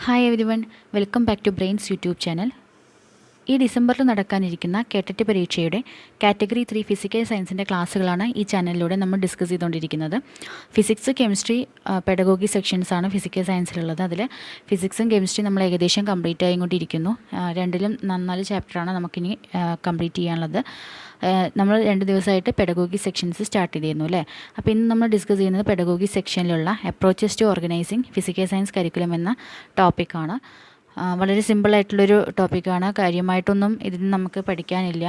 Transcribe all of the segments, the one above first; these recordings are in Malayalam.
Hi everyone, welcome back to Brains YouTube channel. ഈ ഡിസംബറിൽ നടക്കാനിരിക്കുന്ന കേട്ടറ്റ് പരീക്ഷയുടെ കാറ്റഗറി 3 ഫിസിക്കൽ സയൻസിൻ്റെ ക്ലാസ്സുകളാണ് ഈ ചാനലിലൂടെ നമ്മൾ ഡിസ്കസ് ചെയ്തുകൊണ്ടിരിക്കുന്നത്. ഫിസിക്സ്, കെമിസ്ട്രി, പെഡഗോഗി സെക്ഷൻസാണ് ഫിസിക്കൽ സയൻസിലുള്ളത്. അതിൽ ഫിസിക്സും കെമിസ്ട്രി നമ്മൾ ഏകദേശം കംപ്ലീറ്റ് ആയിക്കൊണ്ടിരിക്കുന്നു. രണ്ടിലും 4 ചാപ്റ്ററാണ് നമുക്കിനി കംപ്ലീറ്റ് ചെയ്യാനുള്ളത്. നമ്മൾ 2 ദിവസമായിട്ട് പെഡഗോഗി സെക്ഷൻസ് സ്റ്റാർട്ട് ചെയ്തിരുന്നു അല്ലേ. അപ്പോൾ ഇന്ന് നമ്മൾ ഡിസ്കസ് ചെയ്യുന്നത് പെഡഗോഗി സെക്ഷനിലുള്ള approaches to organising physical science curriculum എന്ന ടോപ്പിക്കാണ്. വളരെ സിമ്പിളായിട്ടുള്ളൊരു ടോപ്പിക്കാണ്. കാര്യമായിട്ടൊന്നും ഇതിൽ നമുക്ക് പഠിക്കാനില്ല.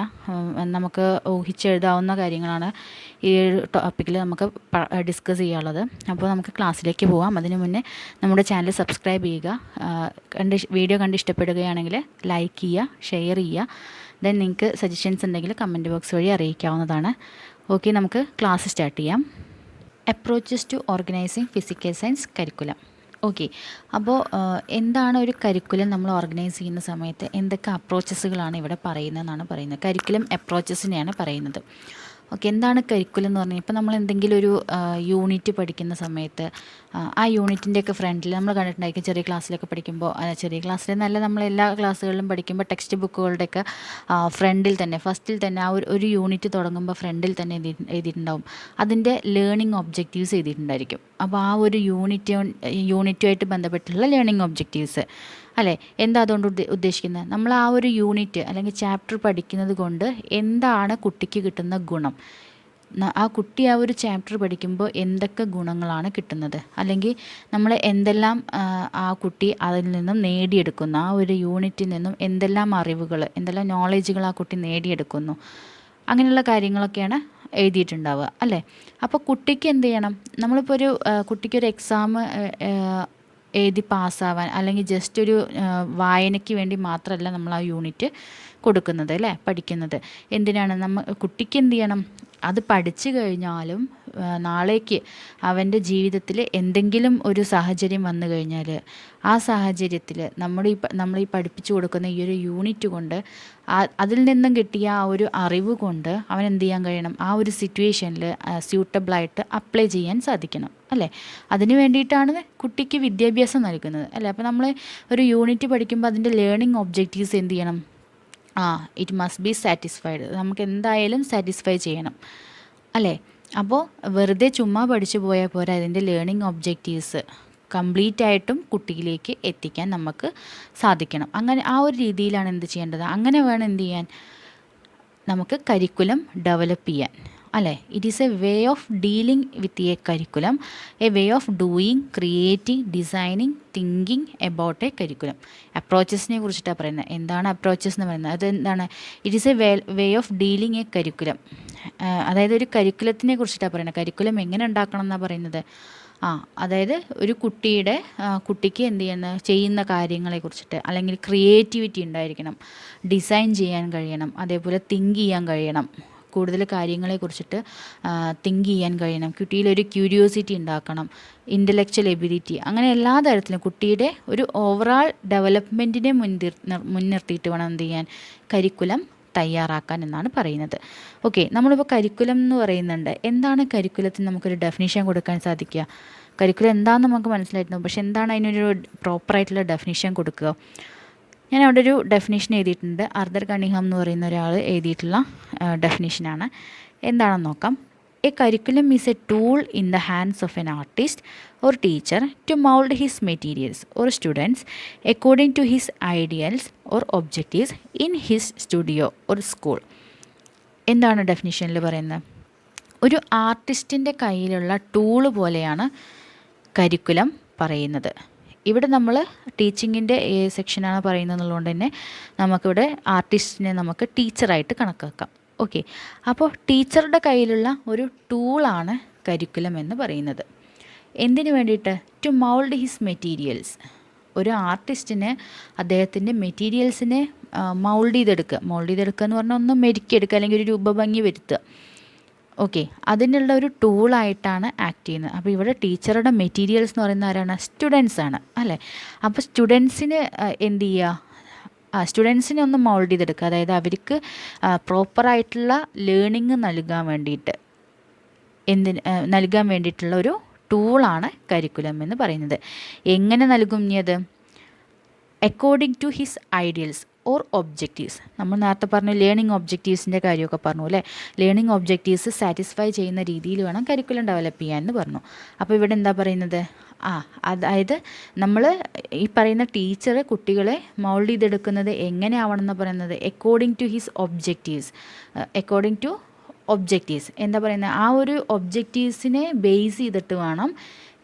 നമുക്ക് ഊഹിച്ചെഴുതാവുന്ന കാര്യങ്ങളാണ് ഈ ഒരു ടോപ്പിക്കിൽ നമുക്ക് ഡിസ്കസ് ചെയ്യാനുള്ളത്. അപ്പോൾ നമുക്ക് ക്ലാസ്സിലേക്ക് പോകാം. അതിനു മുന്നേ നമ്മുടെ ചാനൽ സബ്സ്ക്രൈബ് ചെയ്യുക. വീഡിയോ കണ്ട് ഇഷ്ടപ്പെടുകയാണെങ്കിൽ ലൈക്ക് ചെയ്യുക, ഷെയർ ചെയ്യുക. ദെൻ നിങ്ങൾക്ക് സജഷൻസ് ഉണ്ടെങ്കിൽ കമൻറ്റ് ബോക്സ് വഴി അറിയിക്കാവുന്നതാണ്. ഓക്കെ, നമുക്ക് ക്ലാസ് സ്റ്റാർട്ട് ചെയ്യാം. Approaches to organising physical science curriculum. Okay, അപ്പോൾ എന്താണ് ഒരു കരിക്കുലം നമ്മൾ ഓർഗനൈസ് ചെയ്യുന്ന സമയത്ത് എന്തൊക്കെ അപ്രോച്ചസുകളാണ് ഇവിടെ പറയുന്നതെന്നാണ് പറയുന്നത്. കരിക്കുലം അപ്രോച്ചസിനെയാണ് പറയുന്നത്. ഓക്കെ, എന്താണ് കരിക്കുലം എന്ന് പറഞ്ഞാൽ ഇപ്പോൾ നമ്മൾ എന്തെങ്കിലും ഒരു യൂണിറ്റ് പഠിക്കുന്ന സമയത്ത് ആ യൂണിറ്റിൻ്റെയൊക്കെ ഫ്രണ്ടിൽ നമ്മൾ കണ്ടിട്ടുണ്ടായിരിക്കും. ചെറിയ ക്ലാസ്സിലൊക്കെ പഠിക്കുമ്പോൾ, ചെറിയ ക്ലാസ്സിൽ നല്ല നമ്മൾ എല്ലാ ക്ലാസ്സുകളിലും പഠിക്കുമ്പോൾ ടെക്സ്റ്റ് ബുക്കുകളുടെയൊക്കെ ഫ്രണ്ടിൽ തന്നെ ഫസ്റ്റിൽ തന്നെ ആ ഒരു യൂണിറ്റ് തുടങ്ങുമ്പോൾ ഫ്രണ്ടിൽ തന്നെ എഴുതിയിട്ടുണ്ടാവും. അതിൻ്റെ ലേണിംഗ് ഒബ്ജക്റ്റീവ്സ് എഴുതിയിട്ടുണ്ടായിരിക്കും. അപ്പോൾ ആ ഒരു യൂണിറ്റുമായിട്ട് ബന്ധപ്പെട്ടുള്ള ലേണിംഗ് ഒബ്ജക്റ്റീവ്സ് അല്ലേ. എന്താ അതുകൊണ്ട് ഉദ്ദേശിക്കുന്നത്? നമ്മൾ ആ ഒരു യൂണിറ്റ് അല്ലെങ്കിൽ ചാപ്റ്റർ പഠിക്കുന്നത് കൊണ്ട് എന്താണ് കുട്ടിക്ക് കിട്ടുന്ന ഗുണം, ആ കുട്ടി ആ ഒരു ചാപ്റ്റർ പഠിക്കുമ്പോൾ എന്തൊക്കെ ഗുണങ്ങളാണ് കിട്ടുന്നത്, അല്ലെങ്കിൽ നമ്മൾ എന്തെല്ലാം ആ കുട്ടി അതിൽ നിന്നും നേടിയെടുക്കുന്നു, ആ ഒരു യൂണിറ്റിൽ നിന്നും എന്തെല്ലാം അറിവുകൾ, എന്തെല്ലാം നോളേജുകൾ ആ കുട്ടി നേടിയെടുക്കുന്നു, അങ്ങനെയുള്ള കാര്യങ്ങളൊക്കെയാണ് എഴുതിയിട്ടുണ്ടാവുക അല്ലേ. അപ്പോൾ കുട്ടിക്ക് എന്ത് ചെയ്യണം? നമ്മളിപ്പോൾ ഒരു കുട്ടിക്കൊരു എക്സാം എഴുതി പാസ്സാവാൻ അല്ലെങ്കിൽ ജസ്റ്റ് ഒരു വായനയ്ക്ക് വേണ്ടി മാത്രമല്ല നമ്മൾ ആ യൂണിറ്റ് കൊടുക്കുന്നത് അല്ലേ, പഠിക്കുന്നത്. എന്തിനാണ്? കുട്ടിക്ക് എന്ത് ചെയ്യണം? അത് പഠിച്ചു കഴിഞ്ഞാലും നാളേക്ക് അവൻ്റെ ജീവിതത്തിൽ എന്തെങ്കിലും ഒരു സാഹചര്യം വന്നു കഴിഞ്ഞാൽ ആ സാഹചര്യത്തിൽ നമ്മൾ ഈ പഠിപ്പിച്ചു കൊടുക്കുന്ന ഈ ഒരു യൂണിറ്റ് കൊണ്ട് അതിൽ നിന്നും കിട്ടിയ ആ ഒരു അറിവ് കൊണ്ട് അവൻ എന്ത് ചെയ്യാൻ കഴിയണം? ആ ഒരു സിറ്റുവേഷനിൽ സ്യൂട്ടബിളായിട്ട് അപ്ലൈ ചെയ്യാൻ സാധിക്കണം അല്ലേ. അതിന് വേണ്ടിയിട്ടാണ് കുട്ടിക്ക് വിദ്യാഭ്യാസം നൽകുന്നത് അല്ലേ. അപ്പോൾ നമ്മൾ ഒരു യൂണിറ്റ് പഠിക്കുമ്പോൾ അതിൻ്റെ ലേണിംഗ് ഒബ്ജക്റ്റീവ്സ് എന്ത് ചെയ്യണം? It must be satisfied. നമുക്ക് എന്തായാലും സാറ്റിസ്ഫൈ ചെയ്യണം അല്ലേ. അപ്പോൾ വെറുതെ ചുമ്മാ പഠിച്ചു പോയാൽ പോരാ, അതിൻ്റെ ലേണിംഗ് ഒബ്ജക്റ്റീവ്സ് കംപ്ലീറ്റ് ആയിട്ടും കുട്ടിയിലേക്ക് എത്തിക്കാൻ നമുക്ക് സാധിക്കണം. അങ്ങനെ ആ ഒരു രീതിയിലാണ് എന്ത് ചെയ്യേണ്ടത്? അങ്ങനെ വേണം എന്ത് ചെയ്യാൻ? നമുക്ക് കരിക്കുലം ഡെവലപ്പ് ചെയ്യാൻ അല്ലേ. It is a way of dealing with a curriculum, a way of doing, creating, designing, thinking about a curriculum. അപ്രോച്ചസിനെ കുറിച്ചിട്ടാണ് പറയുന്നത്. എന്താണ് അപ്രോച്ചസ് എന്ന് പറയുന്നത്? അത് എന്താണ്? It is a way of dealing a curriculum. അതായത് ഒരു കരിക്കുലത്തിനെ കുറിച്ചിട്ടാണ് പറയുന്നത്. കരിക്കുലം എങ്ങനെ ഉണ്ടാക്കണം എന്നാണ് പറയുന്നത്. അതായത് ഒരു കുട്ടിക്ക് എന്ത് ചെയ്യുന്ന കാര്യങ്ങളെ കുറിച്ചിട്ട്, അല്ലെങ്കിൽ ക്രിയേറ്റിവിറ്റി ഉണ്ടായിരിക്കണം, ഡിസൈൻ ചെയ്യാൻ കഴിയണം, അതേപോലെ തിങ്ക് ചെയ്യാൻ കഴിയണം, കൂടുതൽ കാര്യങ്ങളെ കുറിച്ചിട്ട് തിങ്ക് ചെയ്യാൻ കഴിയണം, കുട്ടിയിലൊരു ക്യൂരിയോസിറ്റി ഉണ്ടാക്കണം, ഇൻ്റലക്ച്വൽ എബിലിറ്റി, അങ്ങനെ എല്ലാ തരത്തിലും കുട്ടിയുടെ ഒരു ഓവറാൾ ഡെവലപ്മെൻറ്റിനെ മുൻനിർത്തിയിട്ട് വേണം എന്ത് ചെയ്യാൻ? കരിക്കുലം തയ്യാറാക്കാൻ എന്നാണ് പറയുന്നത്. ഓക്കെ, നമ്മളിപ്പോൾ കരിക്കുലം എന്ന് പറയുന്നുണ്ട്. എന്താണ് കരിക്കുലത്തിന് നമുക്കൊരു ഡെഫിനിഷൻ കൊടുക്കാൻ സാധിക്കുക? കരിക്കുലം എന്താണെന്ന് നമുക്ക് മനസ്സിലായിട്ടുണ്ടാവും, പക്ഷെ എന്താണ് അതിനൊരു പ്രോപ്പറായിട്ടുള്ള ഡെഫിനിഷൻ കൊടുക്കുക? ഞാൻ അവിടെ ഒരു ഡെഫിനേഷൻ എഴുതിയിട്ടുണ്ട്. ആർതർ കണിഹാം എന്ന് പറയുന്ന ഒരാൾ എഴുതിയിട്ടുള്ള ഡെഫിനേഷനാണ്. എന്താണെന്ന് നോക്കാം. A curriculum is a tool in the hands of an artist or teacher to mould his materials or students according to his ideals or objectives in his studio or school. എന്താണ് ഡെഫിനേഷനിൽ പറയുന്നത്? ഒരു ആർട്ടിസ്റ്റിൻ്റെ കയ്യിലുള്ള ടൂള് പോലെയാണ് കരിക്കുലം പറയുന്നത്. ഇവിടെ നമ്മൾ ടീച്ചിങ്ങിൻ്റെ സെക്ഷനാണ് പറയുന്നത് എന്നുള്ളതുകൊണ്ട് തന്നെ നമുക്കിവിടെ ആർട്ടിസ്റ്റിനെ നമുക്ക് ടീച്ചറായിട്ട് കണക്കാക്കാം. ഓക്കെ, അപ്പോൾ ടീച്ചറുടെ കയ്യിലുള്ള ഒരു ടൂളാണ് കരിക്കുലം എന്ന് പറയുന്നത്. എന്തിനു വേണ്ടിയിട്ട്? To mould his materials. ഒരു ആർട്ടിസ്റ്റിന് അദ്ദേഹത്തിൻ്റെ മെറ്റീരിയൽസിനെ മൗൾഡ് ചെയ്തെടുക്കുക എന്ന് പറഞ്ഞാൽ ഒന്ന് മെരുക്കിയെടുക്കുക, അല്ലെങ്കിൽ ഒരു രൂപഭംഗി വരുത്തുക. ഓക്കെ, അതിനുള്ള ഒരു ടൂളായിട്ടാണ് ആക്ട് ചെയ്യുന്നത്. അപ്പോൾ ഇവിടെ ടീച്ചറുടെ മെറ്റീരിയൽസ് എന്ന് പറയുന്ന ആരാണ്? സ്റ്റുഡൻസ് ആണ് അല്ലേ. അപ്പോൾ സ്റ്റുഡൻസിന് എന്ത് ചെയ്യുക? സ്റ്റുഡൻസിനെ ഒന്ന് മൗൾഡ് ചെയ്തെടുക്കുക, അതായത് അവർക്ക് പ്രോപ്പറായിട്ടുള്ള ലേണിംഗ് നൽകാൻ വേണ്ടിയിട്ടുള്ള ഒരു ടൂളാണ് കരിക്കുലം എന്ന് പറയുന്നത്. എങ്ങനെ നൽകും? അത് according to his ideals or objectives. നമ്മൾ നേരത്തെ പറഞ്ഞു ലേണിംഗ് ഒബ്ജക്റ്റീവ്സിൻ്റെ കാര്യമൊക്കെ പറഞ്ഞു അല്ലേ. ലേണിംഗ് ഒബ്ജക്റ്റീവ്സ് സാറ്റിസ്ഫൈ ചെയ്യുന്ന രീതിയിൽ വേണം കരിക്കുലം ഡെവലപ്പ് ചെയ്യാമെന്ന് പറഞ്ഞു. അപ്പോൾ ഇവിടെ എന്താ പറയുന്നത്, അതായത് നമ്മൾ ഈ പറയുന്ന ടീച്ചർ കുട്ടികളെ മൗൾഡ് ചെയ്തെടുക്കുന്നത് എങ്ങനെയാവണമെന്ന് പറയുന്നത് according to his objectives. According to objectives എന്താ പറയുന്നത്, ആ ഒരു ഒബ്ജക്റ്റീവ്സിനെ ബേസ് ചെയ്തിട്ട് വേണം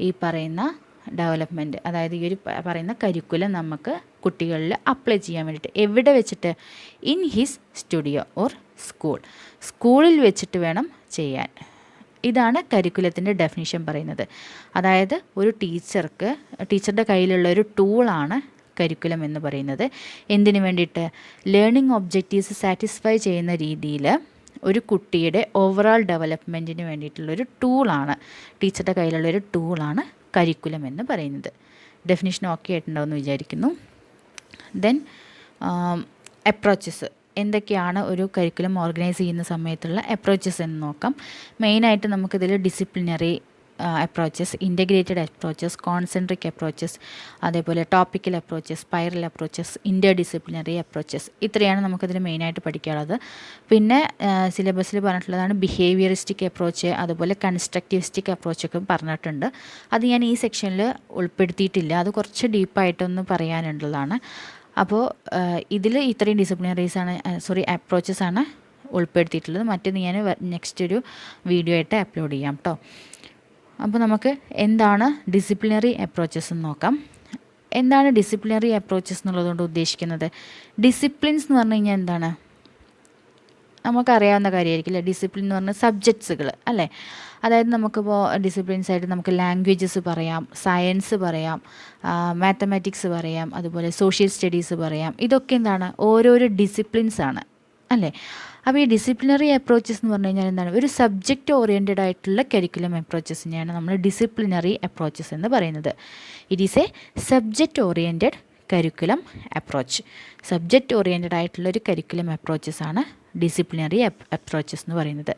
ഈ പറയുന്ന ഡെവലപ്മെൻറ്റ്, അതായത് ഈ ഒരു പറയുന്ന കരിക്കുലം നമുക്ക് കുട്ടികളിൽ അപ്ലൈ ചെയ്യാൻ വേണ്ടിയിട്ട്. എവിടെ വെച്ചിട്ട്? ഇൻ ഹിസ് സ്റ്റുഡിയോ ഓർ സ്കൂളിൽ വെച്ചിട്ട് വേണം ചെയ്യാൻ. ഇതാണ് കരിക്കുലത്തിൻ്റെ ഡെഫിനിഷൻ പറയുന്നത്. അതായത് ഒരു ടീച്ചറുടെ കയ്യിലുള്ള ഒരു ടൂളാണ് കരിക്കുലം എന്ന് പറയുന്നത്. എന്തിനു വേണ്ടിയിട്ട്? ലേണിംഗ് ഒബ്ജക്റ്റീവ്സ് സാറ്റിസ്ഫൈ ചെയ്യുന്ന രീതിയിൽ ഒരു കുട്ടിയുടെ ഓവറോൾ ഡെവലപ്മെൻറ്റിന് വേണ്ടിയിട്ടുള്ളൊരു ടൂളാണ്, ടീച്ചറുടെ കയ്യിലുള്ളൊരു ടൂളാണ് കരിക്കുലം എന്ന് പറയുന്നത്. ഡെഫിനിഷൻ ഓക്കെ ആയിട്ടുണ്ടാവുമെന്ന് വിചാരിക്കുന്നു. ദെൻ അപ്രോച്ചസ്, എന്തൊക്കെയാണ് ഒരു കരിക്കുലം ഓർഗനൈസ് ചെയ്യുന്ന സമയത്തുള്ള അപ്രോച്ചസ് എന്ന് നോക്കാം. മെയിനായിട്ട് നമുക്കിതിൽ disciplinary approaches, integrated approaches, concentric approaches, അതേപോലെ ടോപ്പിക്കൽ അപ്രോച്ചസ്, സ്പൈറൽ അപ്രോച്ചസ്, ഇൻ്റർ ഡിസിപ്ലിനറി അപ്രോച്ചസ്, ഇത്രയാണ് നമുക്കതിൽ മെയിനായിട്ട് പഠിക്കാനുള്ളത്. പിന്നെ സിലബസിൽ പറഞ്ഞിട്ടുള്ളതാണ് ബിഹേവിയറിസ്റ്റിക് അപ്രോച്ച്, അതുപോലെ കൺസ്ട്രക്റ്റിവിസ്റ്റിക് അപ്രോച്ചൊക്കെ പറഞ്ഞിട്ടുണ്ട്. അത് ഞാൻ ഈ സെക്ഷനിൽ ഉൾപ്പെടുത്തിയിട്ടില്ല, അത് കുറച്ച് ഡീപ്പായിട്ടൊന്ന് പറയാനുള്ളതാണ്. അപ്പോൾ ഇതിൽ ഇത്രയും അപ്രോച്ചസ് ആണ് ഉൾപ്പെടുത്തിയിട്ടുള്ളത്. മറ്റേത് ഞാൻ നെക്സ്റ്റ് ഒരു വീഡിയോ ആയിട്ട് അപ്ലോഡ് ചെയ്യാം കേട്ടോ. അപ്പോൾ നമുക്ക് എന്താണ് ഡിസിപ്ലിനറി അപ്രോച്ചസ് എന്ന് നോക്കാം. എന്താണ് ഡിസിപ്ലിനറി അപ്രോച്ചസ് എന്നുള്ളതുകൊണ്ട് ഉദ്ദേശിക്കുന്നത്? ഡിസിപ്ലിൻസ് എന്ന് പറഞ്ഞു കഴിഞ്ഞാൽ എന്താണ്? നമുക്കറിയാവുന്ന കാര്യമായിരിക്കില്ല. ഡിസിപ്ലിൻ എന്ന് പറഞ്ഞാൽ സബ്ജക്ട്സുകൾ അല്ലേ. അതായത് നമുക്കിപ്പോൾ ഡിസിപ്ലിൻസ് ആയിട്ട് നമുക്ക് ലാംഗ്വേജസ് പറയാം, സയൻസ് പറയാം, മാത്തമാറ്റിക്സ് പറയാം, അതുപോലെ സോഷ്യൽ സ്റ്റഡീസ് പറയാം. ഇതൊക്കെ എന്താണ്? ഓരോരോ ഡിസിപ്ലിൻസ് ആണ് അല്ലേ. അപ്പോൾ ഈ ഡിസിപ്ലിനറി അപ്രോച്ചസ് എന്ന് പറഞ്ഞു കഴിഞ്ഞാൽ എന്താണ്? ഒരു സബ്ജക്റ്റ് ഓറിയൻറ്റഡ് ആയിട്ടുള്ള കരിക്കുലം അപ്രോച്ചസിനെയാണ് നമ്മൾ ഡിസിപ്ലിനറി അപ്രോച്ചസ് എന്ന് പറയുന്നത്. It is A subject oriented curriculum approach. Subject oriented ആയിട്ടുള്ള ഒരു കരിക്കുലം അപ്രോച്ചസ് ആണ് ഡിസിപ്ലിനറി അപ്രോച്ചസ് എന്ന് പറയുന്നത്.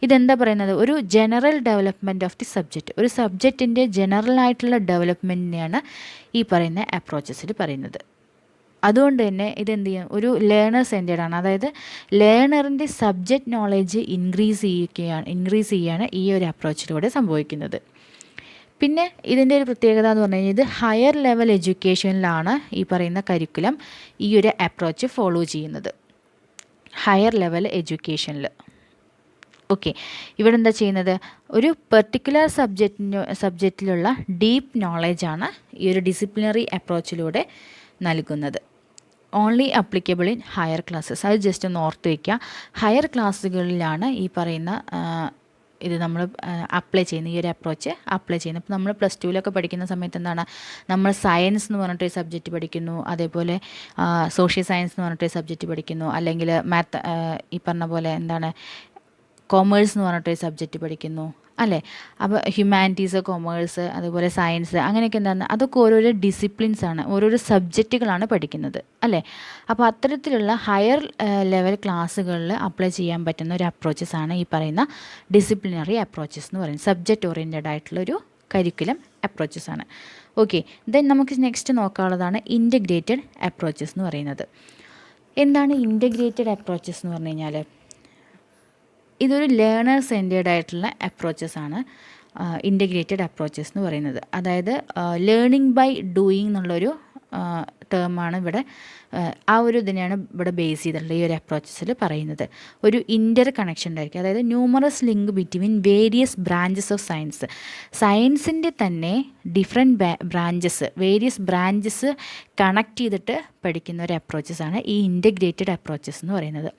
ഇതെന്താ പറയുന്നത്? ഒരു general development of the subject, ഒരു സബ്ജക്റ്റിൻ്റെ ജനറൽ ആയിട്ടുള്ള ഡെവലപ്മെൻറ്റിനെയാണ് ഈ പറയുന്ന അപ്രോച്ചസിൽ പറയുന്നത്. അതുകൊണ്ട് തന്നെ ഇതെന്ത് ചെയ്യും? ഒരു ലേണർ സെൻറ്റേഡ് ആണ്. അതായത് ലേണറിൻ്റെ സബ്ജക്റ്റ് നോളേജ് ഇൻക്രീസ് ചെയ്യുകയാണ് ഈ ഒരു അപ്രോച്ചിലൂടെ സംഭവിക്കുന്നത്. പിന്നെ ഇതിൻ്റെ ഒരു പ്രത്യേകത എന്ന് പറഞ്ഞു കഴിഞ്ഞാൽ ഇത് ഹയർ ലെവൽ എഡ്യൂക്കേഷനിലാണ് ഈ പറയുന്ന കരിക്കുലം ഈ ഒരു അപ്രോച്ച് ഫോളോ ചെയ്യുന്നത്. ഹയർ ലെവൽ എഡ്യൂക്കേഷനിൽ ഓക്കെ. ഇവിടെ എന്താ ചെയ്യുന്നത്? ഒരു പെർട്ടിക്കുലർ സബ്ജക്റ്റിലുള്ള ഡീപ്പ് നോളേജാണ് ഈ ഒരു ഡിസിപ്ലിനറി അപ്രോച്ചിലൂടെ നൽകുന്നത്. Only applicable in higher classes. അത് ജസ്റ്റ് ഒന്ന് ഓർത്ത് വയ്ക്കുക. ഹയർ ക്ലാസ്സുകളിലാണ് ഈ പറയുന്ന ഇത് നമ്മൾ അപ്ലൈ ചെയ്യുന്ന ഈ ഒരു അപ്രോച്ച് അപ്ലൈ ചെയ്യുന്നത്. ഇപ്പോൾ നമ്മൾ പ്ലസ് ടുവിലൊക്കെ പഠിക്കുന്ന സമയത്ത് എന്താണ്, നമ്മൾ സയൻസ് എന്ന് പറഞ്ഞിട്ടൊരു സബ്ജക്റ്റ് പഠിക്കുന്നു, അതേപോലെ സോഷ്യൽ സയൻസ് എന്ന് പറഞ്ഞിട്ടൊരു സബ്ജക്റ്റ് പഠിക്കുന്നു, അല്ലെങ്കിൽ ഈ പറഞ്ഞ പോലെ എന്താണ് കൊമേഴ്സ് എന്ന് പറഞ്ഞിട്ടൊരു സബ്ജക്റ്റ് പഠിക്കുന്നു അല്ലേ. അപ്പോൾ ഹ്യൂമാനിറ്റീസ്, കൊമേഴ്സ്, അതുപോലെ സയൻസ്, അങ്ങനെയൊക്കെ എന്താണ്, അതൊക്കെ ഓരോരോ ഡിസിപ്ലിൻസ് ആണ്, ഓരോരോ സബ്ജക്റ്റുകളാണ് പഠിക്കുന്നത് അല്ലേ. അപ്പോൾ അത്തരത്തിലുള്ള ഹയർ ലെവൽ ക്ലാസ്സുകളിൽ അപ്ലൈ ചെയ്യാൻ പറ്റുന്ന ഒരു അപ്രോച്ചസ് ആണ് ഈ പറയുന്ന ഡിസിപ്ലിനറി അപ്രോച്ചസ് എന്ന് പറയുന്നത്. സബ്ജക്റ്റ് ഓറിയൻറ്റഡ് ആയിട്ടുള്ളൊരു കരിക്കുലം അപ്രോച്ചസ് ആണ്. ഓക്കെ. ദെൻ നമുക്ക് നെക്സ്റ്റ് നോക്കാനുള്ളതാണ് ഇൻ്റഗ്രേറ്റഡ് അപ്രോച്ചസ് എന്ന് പറയുന്നത്. എന്താണ് ഇൻ്റഗ്രേറ്റഡ് അപ്രോച്ചസ് എന്ന് പറഞ്ഞു കഴിഞ്ഞാൽ? ഇതൊരു ലേണർ സെൻറ്റേഡ് ആയിട്ടുള്ള അപ്രോച്ചസ് ആണ് ഇൻ്റഗ്രേറ്റഡ് അപ്രോച്ചസ് എന്ന് പറയുന്നത്. അതായത് ലേണിംഗ് ബൈ ഡൂയിങ് എന്നുള്ളൊരു ടേമാണ് ഇവിടെ, ആ ഒരു ഇതിനെയാണ് ഇവിടെ ബേസ് ചെയ്തിട്ടുള്ള ഈ ഒരു അപ്രോച്ചസിൽ പറയുന്നത്. ഒരു ഇൻ്റർ കണക്ഷൻ ഉണ്ടായിരിക്കും, അതായത് numerous link between various branches of സയൻസിൻ്റെ തന്നെ ഡിഫറെൻറ്റ് വേരിയസ് ബ്രാഞ്ചസ് കണക്ട് ചെയ്തിട്ട് പഠിക്കുന്ന ഒരു അപ്രോച്ചസാണ് ഈ ഇൻ്റഗ്രേറ്റഡ് അപ്രോച്ചസ് എന്ന് പറയുന്നത്.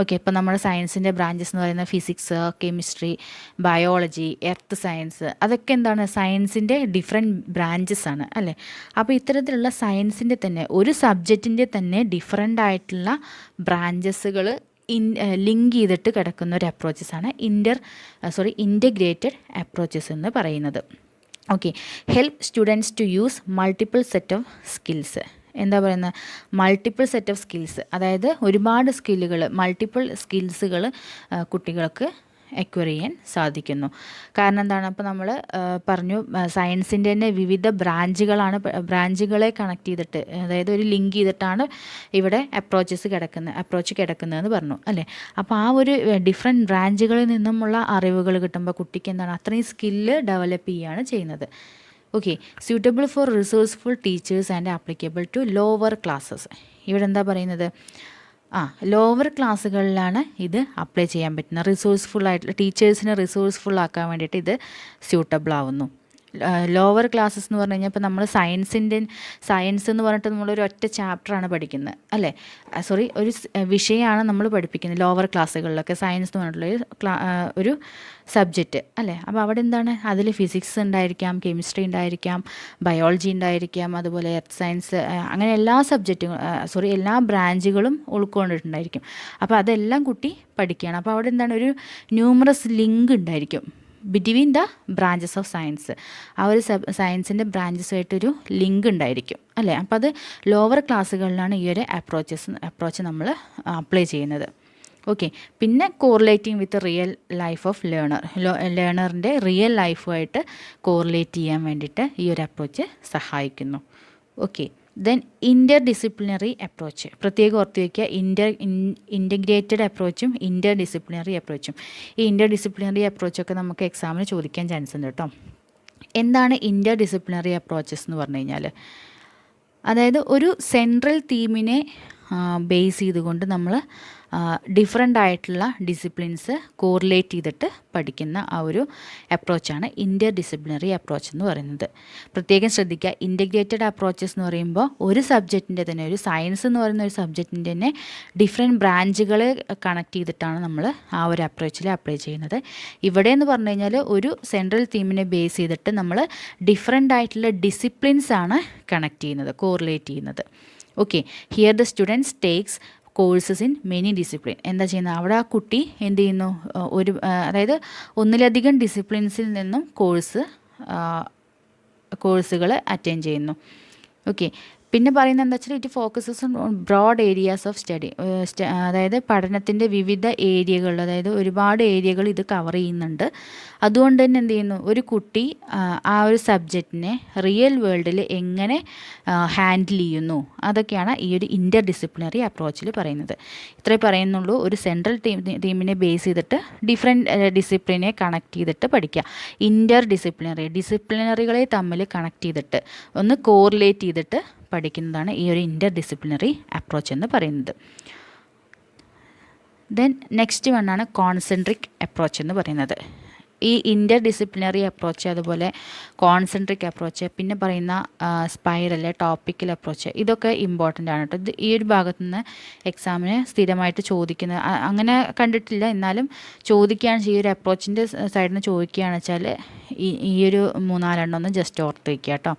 ഓക്കെ. ഇപ്പോൾ നമ്മൾ സയൻസിൻ്റെ ബ്രാഞ്ചസ് എന്ന് പറയുന്നത് physics, chemistry, biology, earth science, അതൊക്കെ എന്താണ്, സയൻസിൻ്റെ ഡിഫറെൻറ്റ് ബ്രാഞ്ചസ് ആണ് അല്ലേ. അപ്പോൾ ഇത്തരത്തിലുള്ള സയൻസിൻ്റെ തന്നെ ഒരു സബ്ജക്റ്റിൻ്റെ തന്നെ ഡിഫറെൻ്റ് ആയിട്ടുള്ള ബ്രാഞ്ചസുകൾ ലിങ്ക് ചെയ്തിട്ട് കിടക്കുന്ന ഒരു അപ്രോച്ചസാണ് ഇൻ്റഗ്രേറ്റഡ് അപ്രോച്ചസ് എന്ന് പറയുന്നത്. Okay. Help students to use multiple set of skills. എന്താ പറയുന്നത്? മൾട്ടിപ്പിൾ സെറ്റ് ഓഫ് സ്കിൽസ്, അതായത് ഒരുപാട് മൾട്ടിപ്പിൾ സ്കിൽസുകൾ കുട്ടികൾക്ക് എക്വയർ ചെയ്യാൻ സാധിക്കുന്നു. കാരണം എന്താണ്, അപ്പോൾ നമ്മൾ പറഞ്ഞു സയൻസിൻ്റെ തന്നെ വിവിധ ബ്രാഞ്ചുകളെ കണക്ട് ചെയ്തിട്ട്, അതായത് ഒരു ലിങ്ക് ചെയ്തിട്ടാണ് ഇവിടെ അപ്രോച്ച് കിടക്കുന്നതെന്ന് പറഞ്ഞു അല്ലേ. അപ്പോൾ ആ ഒരു ഡിഫറെൻറ്റ് ബ്രാഞ്ചുകളിൽ നിന്നുമുള്ള അറിവുകൾ കിട്ടുമ്പോൾ കുട്ടിക്ക് എന്താണ് അത്രയും സ്കില്ല് ഡെവലപ്പ് ചെയ്യുകയാണ് ചെയ്യുന്നത്. Okay, suitable for resourceful teachers and applicable to lower classes. ഇവിടെ എന്താ പറയുന്നത്, ലോവർ ക്ലാസ്സുകളിലാണ് ഇത് അപ്ലൈ ചെയ്യാൻ പറ്റുന്നത്. റിസോഴ്സ്ഫുള്ളായിട്ടുള്ള ടീച്ചേഴ്സിനെ റിസോഴ്സ്ഫുൾ ആക്കാൻ വേണ്ടിയിട്ട് ഇത് സ്യൂട്ടബിൾ ആവുന്നു. ലോവർ ക്ലാസ്സസ് എന്ന് പറഞ്ഞു കഴിഞ്ഞാൽ ഇപ്പോൾ നമ്മൾ സയൻസ് എന്ന് പറഞ്ഞിട്ട് നമ്മളൊരു ഒറ്റ ചാപ്റ്ററാണ് പഠിക്കുന്നത് അല്ലേ, ഒരു വിഷയമാണ് നമ്മൾ പഠിപ്പിക്കുന്നത് ലോവർ ക്ലാസ്സുകളിലൊക്കെ. സയൻസ് എന്ന് പറഞ്ഞിട്ടുള്ള ഒരു സബ്ജക്റ്റ് അല്ലേ. അപ്പോൾ അവിടെ എന്താണ്, അതിൽ ഫിസിക്സ് ഉണ്ടായിരിക്കാം, കെമിസ്ട്രി ഉണ്ടായിരിക്കാം, ബയോളജി ഉണ്ടായിരിക്കാം, അതുപോലെ എർത്ത് സയൻസ്, അങ്ങനെ എല്ലാ ബ്രാഞ്ചുകളും ഉൾക്കൊണ്ടിട്ടുണ്ടായിരിക്കും. അപ്പോൾ അതെല്ലാം കുട്ടി പഠിക്കുകയാണ്. അപ്പോൾ അവിടെ എന്താണ്, ഒരു ന്യൂമറസ് ലിങ്ക് ഉണ്ടായിരിക്കും between the branches of science. ആ ഒരു സയൻസിൻ്റെ ബ്രാഞ്ചസുമായിട്ടൊരു ലിങ്ക് ഉണ്ടായിരിക്കും അല്ലേ. അപ്പോൾ അത് ലോവർ ക്ലാസ്സുകളിലാണ് ഈ ഒരു അപ്രോച്ച് നമ്മൾ അപ്ലൈ ചെയ്യുന്നത്. ഓക്കെ, പിന്നെ correlating with real life of ലേണറിൻ്റെ റിയൽ ലൈഫുമായിട്ട് കോറിലേറ്റ് ചെയ്യാൻ വേണ്ടിയിട്ട് ഈ ഒരു അപ്രോച്ച് സഹായിക്കുന്നു. Okay, then interdisciplinary approach പ്രത്യേകം ഓർത്ത് വയ്ക്കുക. ഇൻ്റഗ്രേറ്റഡ് അപ്രോച്ചും ഇൻ്റർ ഡിസിപ്ലിനറി അപ്രോച്ചും. ഈ ഇൻ്റർ ഡിസിപ്ലിനറി അപ്രോച്ചൊക്കെ നമുക്ക് എക്സാമിന് ചോദിക്കാൻ ചാൻസ് ഉണ്ട് കേട്ടോ. എന്താണ് ഇൻ്റർ ഡിസിപ്ലിനറി അപ്രോച്ചസ് എന്ന് പറഞ്ഞു കഴിഞ്ഞാൽ, അതായത് ഒരു സെൻട്രൽ തീമിനെ ബേസ് ചെയ്തുകൊണ്ട് നമ്മൾ ഡിഫറെൻ്റ് ആയിട്ടുള്ള ഡിസിപ്ലിൻസ് കോറിലേറ്റ് ചെയ്തിട്ട് പഠിക്കുന്ന ആ ഒരു അപ്രോച്ചാണ് ഇൻ്റർ ഡിസിപ്ലിനറി അപ്രോച്ച് എന്ന് പറയുന്നത്. പ്രത്യേകം ശ്രദ്ധിക്കുക, ഇൻ്റഗ്രേറ്റഡ് അപ്രോച്ചസ് എന്ന് പറയുമ്പോൾ ഒരു സബ്ജക്റ്റിൻ്റെ തന്നെ, ഒരു സയൻസ് എന്ന് പറയുന്ന ഒരു സബ്ജക്റ്റിൻ്റെ തന്നെ ഡിഫറെൻറ്റ് ബ്രാഞ്ചുകളെ കണക്ട് ചെയ്തിട്ടാണ് നമ്മൾ ആ ഒരു അപ്രോച്ചിൽ അപ്ലൈ ചെയ്യുന്നത്. ഇവിടെ എന്ന് പറഞ്ഞു കഴിഞ്ഞാൽ ഒരു സെൻട്രൽ തീമിനെ ബേസ് ചെയ്തിട്ട് നമ്മൾ ഡിഫറെൻ്റ് ആയിട്ടുള്ള ഡിസിപ്ലിൻസാണ് കണക്ട് ചെയ്യുന്നത്, കോറിലേറ്റ് ചെയ്യുന്നത്. Okay, here the students takes courses in many discipline. എന്താ ചെയ്യുന്നത്, അവിടെ ആ കുട്ടി എന്ത് ചെയ്യുന്നു, അതായത് ഒന്നിലധികം ഡിസിപ്ലിൻസിൽ നിന്നും കോഴ്സുകൾ അറ്റൻഡ് ചെയ്യുന്നു. ഓക്കെ, പിന്നെ പറയുന്നത് എന്താ വെച്ചാൽ it focuses on broad areas of study. അതായത് പഠനത്തിൻ്റെ വിവിധ ഏരിയകൾ, അതായത് ഒരുപാട് ഏരിയകൾ ഇത് കവർ ചെയ്യുന്നുണ്ട്. അതുകൊണ്ട് തന്നെ എന്ത് ചെയ്യുന്നു, ഒരു കുട്ടി ആ ഒരു സബ്ജക്റ്റിനെ റിയൽ വേൾഡിൽ എങ്ങനെ ഹാൻഡിൽ ചെയ്യുന്നു, അതൊക്കെയാണ് ഈ ഒരു ഇൻ്റർ ഡിസിപ്ലിനറി അപ്രോച്ചിൽ പറയുന്നത്. ഇത്രേ പറയുന്നുള്ളൂ. ഒരു സെൻട്രൽ തീമിനെ ബേസ് ചെയ്തിട്ട് ഡിഫറെൻറ്റ് ഡിസിപ്ലിനെ കണക്ട് ചെയ്തിട്ട് പഠിക്കുക. ഇൻ്റർ ഡിസിപ്ലിനറികളെ തമ്മിൽ കണക്ട് ചെയ്തിട്ട് ഒന്ന് കോറിലേറ്റ് ചെയ്തിട്ട് പഠിക്കുന്നതാണ് ഈ ഒരു ഇൻ്റർ ഡിസിപ്ലിനറി അപ്രോച്ച് എന്ന് പറയുന്നത്. ദെൻ നെക്സ്റ്റ് വണ്ണാണ് കോൺസെൻട്രിക് അപ്രോച്ച് എന്ന് പറയുന്നത്. ഈ ഇൻ്റർ ഡിസിപ്ലിനറി അപ്രോച്ച്, അതുപോലെ കോൺസെൻട്രിക് അപ്രോച്ച്, പിന്നെ പറയുന്ന സ്പൈറൽ, ടോപ്പിക്കൽ അപ്രോച്ച്, ഇതൊക്കെ ഇമ്പോർട്ടൻ്റ് ആണ് കേട്ടോ. ഇത് ഈ ഒരു ഭാഗത്തു നിന്ന് എക്സാമിന് സ്ഥിരമായിട്ട് ചോദിക്കുന്നത്, അങ്ങനെ കണ്ടിട്ടില്ല എന്നാലും ചോദിക്കുകയാണ്, ഈ ഒരു അപ്രോച്ചിൻ്റെ സൈഡിൽ നിന്ന് ചോദിക്കുകയാണെന്ന് വെച്ചാൽ ഈ ഒരു 3-4 ഒന്ന് ജസ്റ്റ് ഓർത്ത് വയ്ക്കുക കേട്ടോ.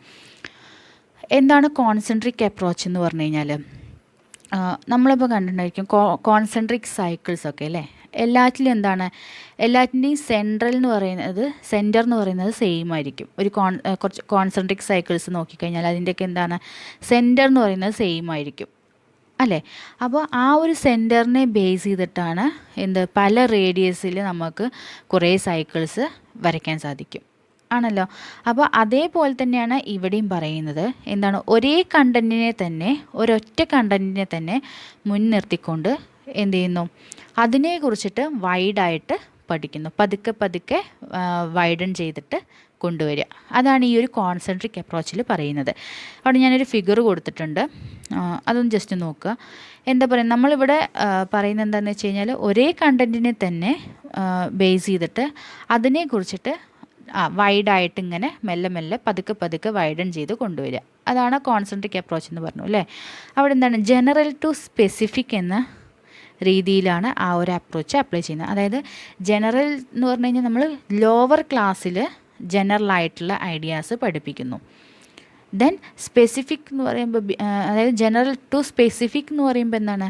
എന്താണ് കോൺസെൻട്രിക് അപ്രോച്ച് എന്ന് പറഞ്ഞു കഴിഞ്ഞാൽ, നമ്മളിപ്പോൾ കണ്ടിട്ടുണ്ടായിരിക്കും കോൺസെൻട്രിക് സൈക്കിൾസ് ഒക്കെ അല്ലേ. എല്ലാറ്റിൻ്റെയും സെൻറ്റർ എന്ന് പറയുന്നത് സെയിം ആയിരിക്കും. കുറച്ച് കോൺസെൻട്രിക് സൈക്കിൾസ് നോക്കിക്കഴിഞ്ഞാൽ അതിൻ്റെയൊക്കെ എന്താണ്, സെൻറ്റർ എന്ന് പറയുന്നത് സെയിം ആയിരിക്കും അല്ലേ. അപ്പോൾ ആ ഒരു സെൻറ്ററിനെ ബേസ് ചെയ്തിട്ടാണ് പല റേഡിയസിൽ നമുക്ക് കുറേ സൈക്കിൾസ് വരയ്ക്കാൻ സാധിക്കും ആണല്ലോ. അപ്പോൾ അതേപോലെ തന്നെയാണ് ഇവിടെയും പറയുന്നത്. എന്താണ്, ഒരൊറ്റ കണ്ടൻറ്റിനെ തന്നെ മുൻനിർത്തിക്കൊണ്ട് എന്ത് ചെയ്യുന്നു, അതിനെക്കുറിച്ചിട്ട് വൈഡായിട്ട് പഠിക്കുന്നു. പതുക്കെ വൈഡൻ ചെയ്തിട്ട് കൊണ്ടുവരിക. അതാണ് ഈ ഒരു കോൺസെൻട്രിക് അപ്രോച്ചിൽ പറയുന്നത്. അവിടെ ഞാനൊരു ഫിഗർ കൊടുത്തിട്ടുണ്ട്, അതൊന്ന് ജസ്റ്റ് നോക്കുക. എന്താ പറയുക, നമ്മളിവിടെ പറയുന്നത് എന്താണെന്ന് വെച്ച് കഴിഞ്ഞാൽ ഒരേ കണ്ടൻറ്റിനെ തന്നെ ബേസ് ചെയ്തിട്ട് അതിനെക്കുറിച്ചിട്ട് വൈഡായിട്ട് ഇങ്ങനെ മെല്ലെ പതുക്കെ വൈഡൻ ചെയ്ത് കൊണ്ടുവരിക. അതാണ് കോൺസെൻട്രിക് അപ്രോച്ച് എന്ന് പറഞ്ഞു അല്ലേ. അവിടെ എന്താണ്, ജനറൽ ടു സ്പെസിഫിക് എന്ന രീതിയിലാണ് ആ ഒരു അപ്രോച്ച് അപ്ലൈ ചെയ്യുന്നത്. അതായത് ജനറൽ എന്ന് പറഞ്ഞു കഴിഞ്ഞാൽ നമ്മൾ ലോവർ ക്ലാസ്സിൽ ജനറലായിട്ടുള്ള ഐഡിയാസ് പഠിപ്പിക്കുന്നു. ദെൻ സ്പെസിഫിക് എന്ന് പറയുമ്പോൾ, അതായത് ജനറൽ ടു സ്പെസിഫിക് എന്ന് പറയുമ്പോൾ എന്താണ്,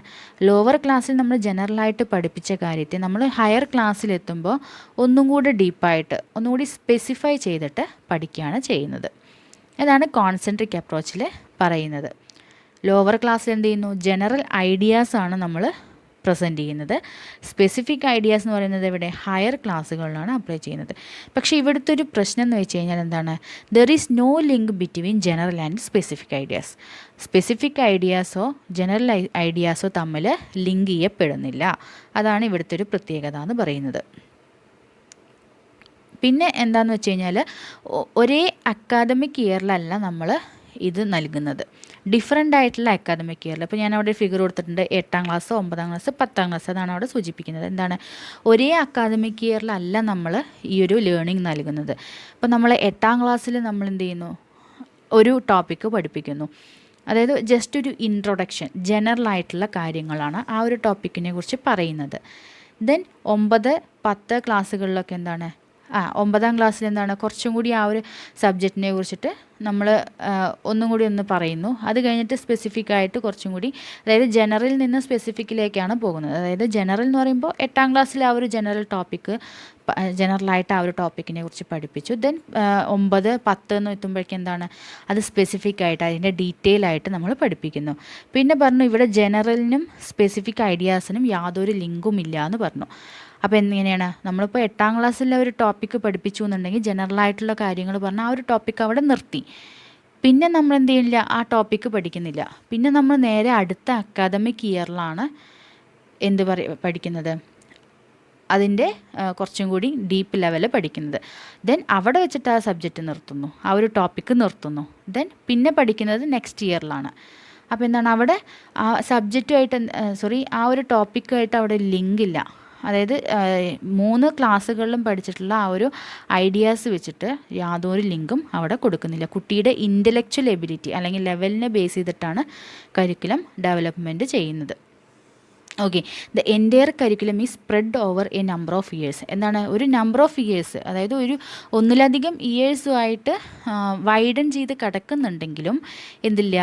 ലോവർ ക്ലാസ്സിൽ നമ്മൾ ജനറലായിട്ട് പഠിപ്പിച്ച കാര്യത്തെ നമ്മൾ ഹയർ ക്ലാസ്സിലെത്തുമ്പോൾ ഒന്നും കൂടി ഡീപ്പായിട്ട് ഒന്നുകൂടി സ്പെസിഫൈ ചെയ്തിട്ട് പഠിക്കുകയാണ് ചെയ്യുന്നത്. അതാണ് കോൺസെൻട്രിക് അപ്രോച്ചിൽ പറയുന്നത്. ലോവർ ക്ലാസ്സിൽ എന്ത് ചെയ്യുന്നു, ജനറൽ ഐഡിയാസാണ് നമ്മൾ പ്രസൻറ്റ് ചെയ്യുന്നത്. സ്പെസിഫിക് ഐഡിയാസ് എന്ന് പറയുന്നത് ഇവിടെ ഹയർ ക്ലാസ്സുകളിലാണ് അപ്ലൈ ചെയ്യുന്നത്. പക്ഷേ ഇവിടുത്തെ ഒരു പ്രശ്നം എന്ന് വെച്ച് കഴിഞ്ഞാൽ എന്താണ്, there is no link between general and specific ideas. Specific ഐഡിയാസോ ജനറൽ ഐഡിയാസോ തമ്മിൽ ലിങ്ക് ചെയ്യപ്പെടുന്നില്ല. അതാണ് ഇവിടുത്തെ ഒരു പ്രത്യേകത എന്ന് പറയുന്നത്. പിന്നെ എന്താണെന്ന് വെച്ച് കഴിഞ്ഞാൽ ഒരേ അക്കാദമിക് ഇയറിലല്ല നമ്മൾ ഇത് നൽകുന്നത്, ഡിഫറെൻ്റ് ആയിട്ടുള്ള അക്കാദമിക് ഇയറിൽ. ഇപ്പോൾ ഞാൻ അവിടെ ഫിഗർ കൊടുത്തിട്ടുണ്ട്, 8ാം ക്ലാസ്, 9ാം ക്ലാസ്, 10ാം ക്ലാസ്, അതാണ് അവിടെ സൂചിപ്പിക്കുന്നത്. എന്താണ്, ഒരേ അക്കാദമിക് ഇയറിലല്ല നമ്മൾ ഈ ഒരു ലേണിംഗ് നൽകുന്നത്. ഇപ്പോൾ നമ്മൾ 8ാം ക്ലാസ്സിൽ നമ്മൾ എന്ത് ചെയ്യുന്നു, ഒരു ടോപ്പിക്ക് പഠിപ്പിക്കുന്നു, അതായത് ജസ്റ്റ് ഒരു ഇൻട്രൊഡക്ഷൻ, ജനറൽ ആയിട്ടുള്ള കാര്യങ്ങളാണ് ആ ഒരു ടോപ്പിക്കിനെ കുറിച്ച് പറയുന്നത്. ദെൻ 9, 10 ക്ലാസ്സുകളിലൊക്കെ എന്താണ്, 9ാം ക്ലാസ്സിൽ എന്താണ്, കുറച്ചും കൂടി ആ ഒരു സബ്ജക്റ്റിനെ കുറിച്ചിട്ട് നമ്മൾ ഒന്നും കൂടി ഒന്ന് പറയുന്നു. അത് കഴിഞ്ഞിട്ട് സ്പെസിഫിക് ആയിട്ട് കുറച്ചും കൂടി, അതായത് ജനറലിൽ നിന്ന് സ്പെസിഫിക്കിലേക്കാണ് പോകുന്നത്. അതായത് ജനറൽ എന്ന് പറയുമ്പോൾ 8ാം ക്ലാസ്സിൽ ആ ഒരു ജനറൽ ടോപ്പിക്ക്, ജനറലായിട്ട് ആ ഒരു ടോപ്പിക്കിനെ കുറിച്ച് പഠിപ്പിച്ചു. ദെൻ 9, 10 എന്ന് എത്തുമ്പോഴേക്കും എന്താണ്, അത് സ്പെസിഫിക് ആയിട്ട് അതിൻ്റെ ഡീറ്റെയിൽ ആയിട്ട് നമ്മൾ പഠിപ്പിക്കുന്നു. പിന്നെ പറഞ്ഞു ഇവിടെ ജനറലിനും സ്പെസിഫിക് ഐഡിയാസിനും യാതൊരു ലിങ്കും ഇല്ല എന്ന് പറഞ്ഞു. അപ്പോൾ എങ്ങനെയാണ്, നമ്മളിപ്പോൾ 8ാം ക്ലാസ്സിലെ ഒരു ടോപ്പിക്ക് പഠിപ്പിച്ചു എന്നുണ്ടെങ്കിൽ ജനറലായിട്ടുള്ള കാര്യങ്ങൾ പറഞ്ഞാൽ ആ ഒരു ടോപ്പിക്ക് അവിടെ നിർത്തി. പിന്നെ നമ്മൾ എന്ത് ചെയ്യില്ല, ആ ടോപ്പിക്ക് പഠിക്കുന്നില്ല. പിന്നെ നമ്മൾ നേരെ അടുത്ത അക്കാദമിക് ഇയറിലാണ് പഠിക്കുന്നത്, അതിൻ്റെ കുറച്ചും കൂടി ഡീപ്പ് ലെവലിൽ പഠിക്കുന്നത്. ദെൻ അവിടെ വെച്ചിട്ട് ആ സബ്ജക്റ്റ് നിർത്തുന്നു, ആ ഒരു ടോപ്പിക്ക് നിർത്തുന്നു. ദെൻ പിന്നെ പഠിക്കുന്നത് നെക്സ്റ്റ് ഇയറിലാണ്. അപ്പോൾ എന്താണ്, അവിടെ ആ സബ്ജക്റ്റുമായിട്ട് ആ ഒരു ടോപ്പിക്കുമായിട്ട് അവിടെ ലിങ്ക് ഇല്ല. അതായത് 3 ക്ലാസ്സുകളിലും പഠിച്ചിട്ടുള്ള ആ ഒരു ഐഡിയാസ് വെച്ചിട്ട് യാതൊരു ലിങ്കും അവിടെ കൊടുക്കുന്നില്ല. കുട്ടിയുടെ ഇൻ്റലക്ച്വൽ എബിലിറ്റി അല്ലെങ്കിൽ ലെവലിനെ ബേസ് ചെയ്തിട്ടാണ് കരിക്കുലം ഡെവലപ്മെൻറ്റ് ചെയ്യുന്നത്. Okay, the entire curriculum is spread over A number of years. എന്താണ്, ഒരു നമ്പർ ഓഫ് ഇയേഴ്സ്, അതായത് ഒന്നിലധികം ഇയേഴ്സുമായിട്ട് വൈഡൻ ചെയ്ത് കിടക്കുന്നുണ്ടെങ്കിലും എന്തില്ല,